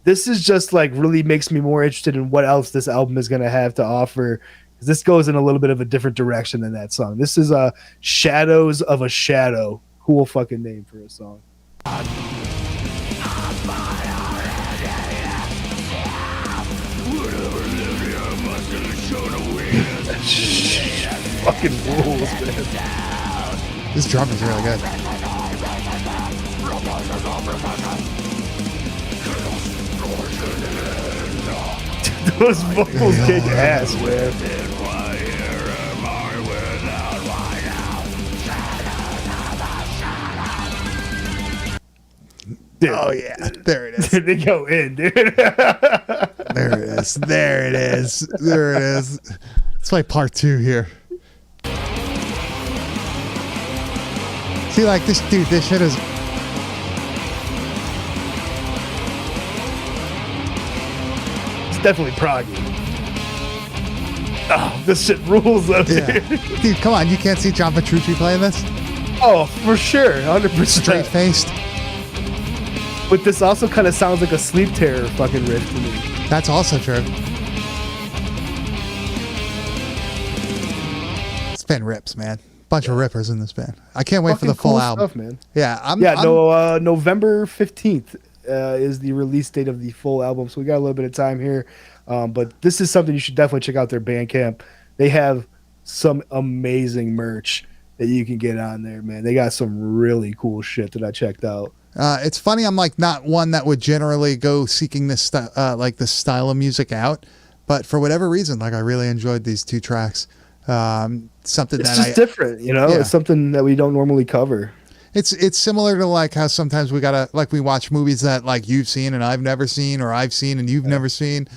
This is just like really makes me more interested in what else this album is going to have to offer. This goes in a little bit of a different direction than that song. This is Shadows of a Shadow. Cool fucking name for a song. Fucking rules, man.
This drum is really good.
Those vocals kick ass, man. Dude.
Oh yeah, there it is.
They go in, dude.
There it is. There it is. There it is. Let's play part two here. See, like this dude, this shit is.
It's definitely proggy. Oh, this shit rules though,
Yeah.
dude.
Dude, come on, you can't see John Petrucci playing this?
Oh, for sure, 100%.
Straight faced.
But this also kind of sounds like a Sleep Terror fucking riff to me.
That's also true. This band rips, man. Bunch of rippers in this band. I can't wait for the full
cool
album.
stuff, man.
Yeah,
November 15th is the release date of the full album, so we got a little bit of time here. But this is something you should definitely check out their Bandcamp. They have some amazing merch that you can get on there, man. They got some really cool shit that I checked out.
It's funny. I'm like not one that would generally go seeking this this style of music out, but for whatever reason, like I really enjoyed these two tracks. Something
It's
that
just different, you know.
Yeah.
It's something that we don't normally cover.
It's similar to like how sometimes we watch movies that like you've seen and I've never seen, or I've seen and you've never seen,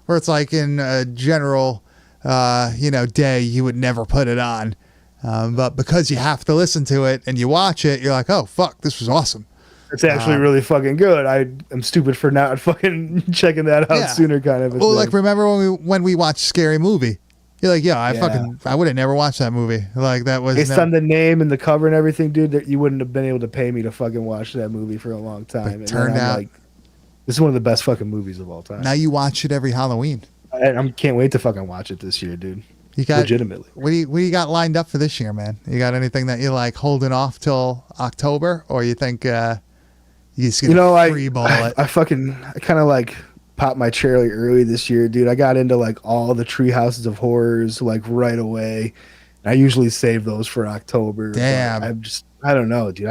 where it's like in a general day you would never put it on, but because you have to listen to it and you watch it, you're like, oh fuck, this was awesome.
It's actually really fucking good. I am stupid for not fucking checking that out sooner, kind of.
Well, like remember when we watched Scary Movie? You're like, I would have never watched that movie. Like that was
based on the name and the cover and everything, dude. That you wouldn't have been able to pay me to fucking watch that movie for a long time.
Turned out,
This is one of the best fucking movies of all time.
Now you watch it every Halloween.
I can't wait to fucking watch it this year, dude.
You got
Legitimately.
What do you got lined up for this year, man? You got anything that you like holding off till October, or you think you just gonna freeball it?
I kind of like popped my cherry early this year, dude. I got into like all the Tree Houses of Horrors like right away. I usually save those for October.
Damn.
I don't know, dude.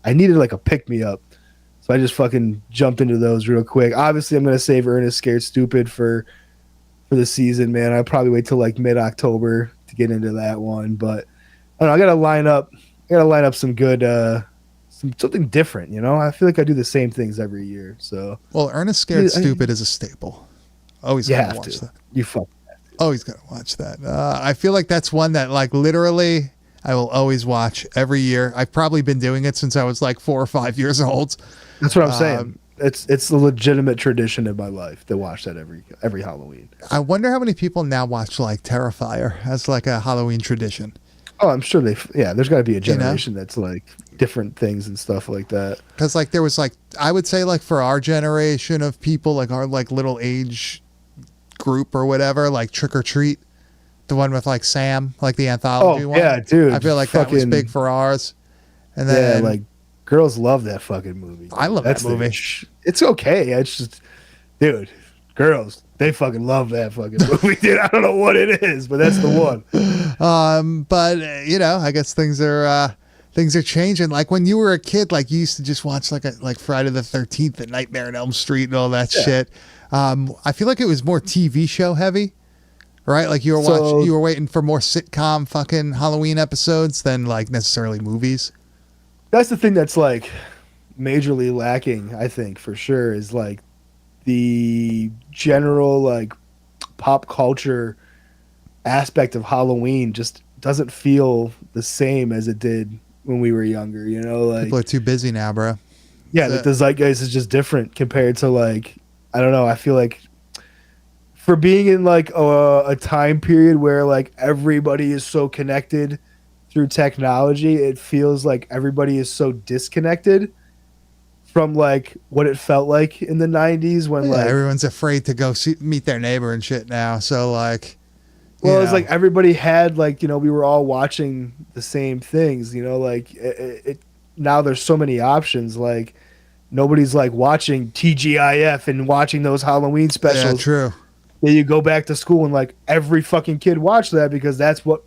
I needed like a pick me up. So I just fucking jumped into those real quick. Obviously, I'm going to save Ernest Scared Stupid for the season, man. I'll probably wait till like mid-October to get into that one. But I don't know, I got to line up some good something different, you know? I feel like I do the same things every year. So
well, Ernest Scared Stupid is a staple. Always got to watch that.
You fucking have to.
Always got to watch that. I feel like that's one that like literally I will always watch every year. I've probably been doing it since I was like 4 or 5 years old.
That's what I'm saying. It's a legitimate tradition in my life to watch that every Halloween.
I wonder how many people now watch like Terrifier as like a Halloween tradition.
Oh, I'm sure there's got to be a generation that's like different things and stuff like that.
Because like there was like, I would say like for our generation of people, like our like little age group or whatever, like Trick or Treat, the one with like Sam, like the anthology one.
Yeah, dude.
I feel like that was big for ours. And then
like girls love that fucking movie.
I love that movie.
It's okay. It's just, dude, girls, they fucking love that fucking movie, dude. I don't know what it is, but that's the one.
But you know, I guess things are changing. Like when you were a kid, like you used to just watch like Friday the 13th and Nightmare on Elm Street and all that shit. I feel like it was more TV show heavy, right? Like you were waiting for more sitcom fucking Halloween episodes than like necessarily movies.
That's the thing that's like majorly lacking, I think, for sure, is like the general like pop culture aspect of Halloween just doesn't feel the same as it did when we were younger, you know? Like
people are too busy now, bro.
Yeah, the zeitgeist is just different compared to like, I don't know, I feel like for being in like a time period where like everybody is so connected through technology, it feels like everybody is so disconnected from like what it felt like in the 90s when like
everyone's afraid to go meet their neighbor and shit now. So like,
it's like everybody had like, you know, we were all watching the same things, you know, like it now there's so many options. Like nobody's like watching TGIF and watching those Halloween specials.
Yeah, true.
Then you go back to school and like every fucking kid watched that because that's what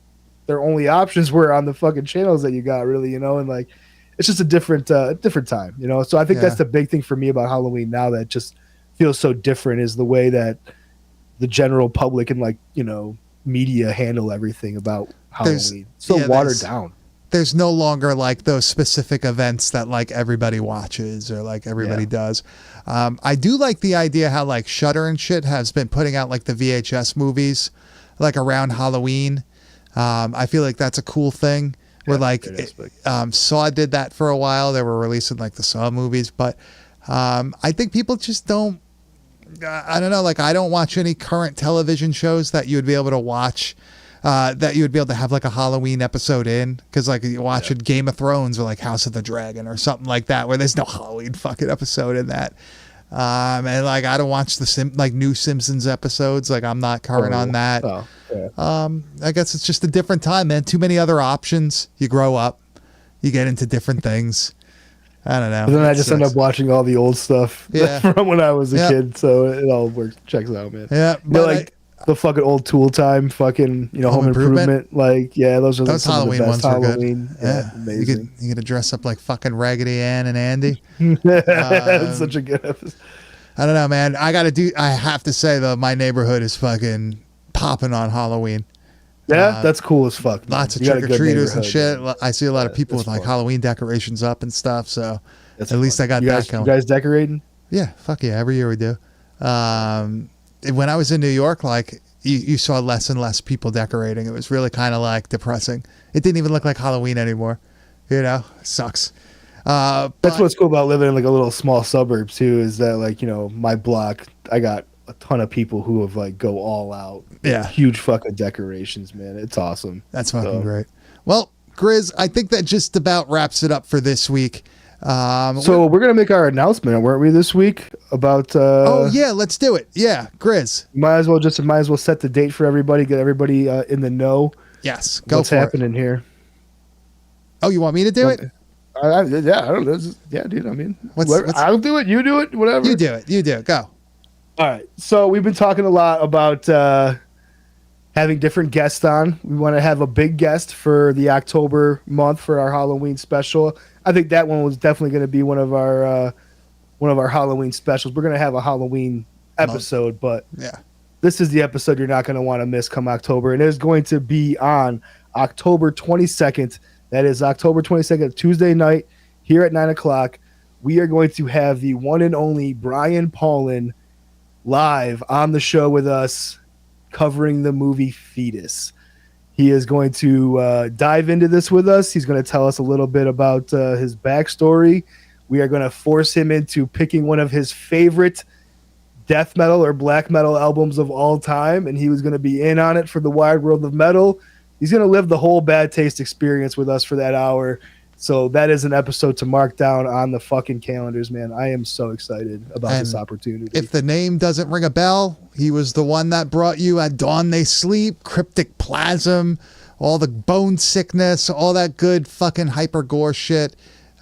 their only options were on the fucking channels that you got, really, you know, and like it's just a different time, you know. So I think that's the big thing for me about Halloween now that just feels so different is the way that the general public and like, you know, media handle everything about Halloween. Watered down.
There's no longer like those specific events that like everybody watches or like everybody does. I do like the idea how like Shudder and shit has been putting out like the VHS movies like around Halloween. I feel like that's a cool thing where like Saw did that for a while. They were releasing like the Saw movies, but I think people just don't, I don't know, like I don't watch any current television shows that you would be able to watch that you would be able to have like a Halloween episode in, because like you watch Game of Thrones or like House of the Dragon or something like that where there's no Halloween fucking episode in that. And like I don't watch the new Simpsons episodes. Like I'm not current on that. I guess it's just a different time, man. Too many other options. You grow up, you get into different things. I don't know.
But then I just end up watching all the old stuff from when I was a kid. So it all checks out, man.
Yeah,
but like the fucking old Tool Time, fucking, you know, Home Improvement. Like, those are
those
Halloween
ones
Halloween.
Were good. Yeah,
amazing.
You get to dress up like fucking Raggedy Ann and Andy.
It's such a good episode.
I don't know, man. I have to say though, my neighborhood is fucking popping on Halloween.
Yeah, that's cool as fuck. Man.
Lots of trick or treaters and shit. Man. I see a lot of people with like Halloween decorations up and stuff. So at least I got that going.
You guys decorating?
Yeah, fuck yeah. Every year we do. When I was in New York, like you saw less and less people decorating. It was really kind of like depressing. It didn't even look like Halloween anymore. You know, it sucks.
That's what's cool about living in like a little small suburb too, is that like, you know, my block, I got a ton of people who have like go all out.
Yeah.
Huge fucking decorations, man. It's awesome.
That's fucking great. Well, Grizz, I think that just about wraps it up for this week.
So we're gonna make our announcement, weren't we, this week about?
Oh yeah, let's do it. Yeah, Grizz.
Might as well set the date for everybody, get everybody in the know.
Yes, go
what's
for it.
happening here.
Oh, you want me to do it?
I don't know. Yeah, dude. I mean, I'll do it. You do it. Whatever.
You do it. You do it. Go.
All right. So we've been talking a lot about having different guests on. We want to have a big guest for the October month for our Halloween special. I think that one was definitely going to be one of our Halloween specials. We're going to have a Halloween episode, but
yeah,
this is the episode you're not going to want to miss come October, and it is going to be on October 22nd. That is October 22nd, Tuesday night, here at 9 o'clock. We are going to have the one and only Brian Paulin live on the show with us, covering the movie Fetus. He is going to dive into this with us. He's going to tell us a little bit about his backstory. We are going to force him into picking one of his favorite death metal or black metal albums of all time, and he was going to be in on it for the wide world of metal. He's going to live the whole Bad Taste experience with us for that hour. So that is an episode to mark down on the fucking calendars, man. I am so excited about this opportunity.
If the name doesn't ring a bell, he was the one that brought you At Dawn They Sleep, Cryptic Plasm, all the bone sickness, all that good fucking hyper gore shit.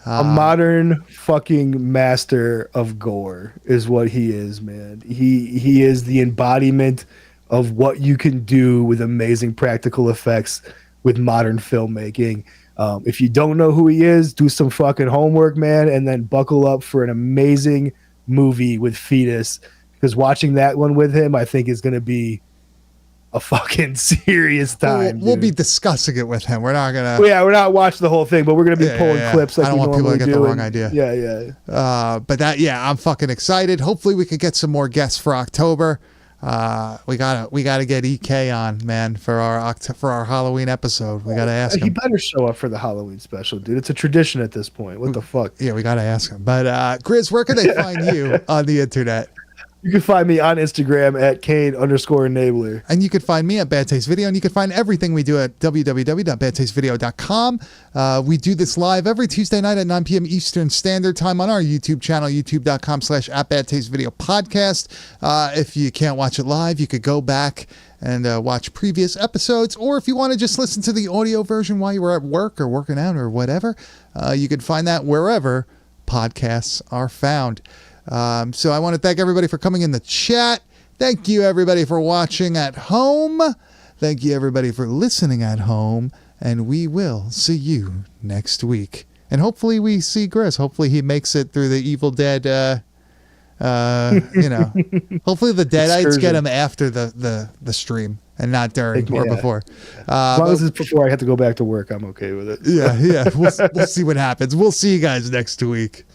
A modern fucking master of gore is what he is, man. He is the embodiment of what you can do with amazing practical effects with modern filmmaking. If you don't know who he is, do some fucking homework, man, and then buckle up for an amazing movie with Fetus, because watching that one with him, I think, is going to be a fucking serious time.
We'll be discussing it with him. We're not gonna.
Well, yeah, we're not watching the whole thing, but we're gonna be pulling clips. Like
I don't want people to get the wrong idea.
Yeah.
But I'm fucking excited. Hopefully, we could get some more guests for October. We gotta get EK on, man, for our Halloween episode. We gotta ask him.
He better show up for the Halloween special, dude. It's a tradition at this point. What the fuck?
Yeah, we gotta ask him. But Grizz, where can they find you on the internet?
You can find me on Instagram at Kane_enabler.
And you can find me at Bad Taste Video, and you can find everything we do at www.badtastevideo.com. We do this live every Tuesday night at 9 p.m. Eastern Standard Time on our YouTube channel, youtube.com/@badtastevideopodcast. If you can't watch it live, you could go back and watch previous episodes, or if you want to just listen to the audio version while you were at work or working out or whatever, you can find that wherever podcasts are found. So I want to thank everybody for coming in the chat. Thank you, everybody, for watching at home. Thank you, everybody, for listening at home. And we will see you next week. And hopefully we see Grizz. Hopefully he makes it through the Evil Dead, hopefully the Deadites get him after the stream and not during or before.
As long as it's before I have to go back to work, I'm okay with it.
Yeah. We'll see what happens. We'll see you guys next week.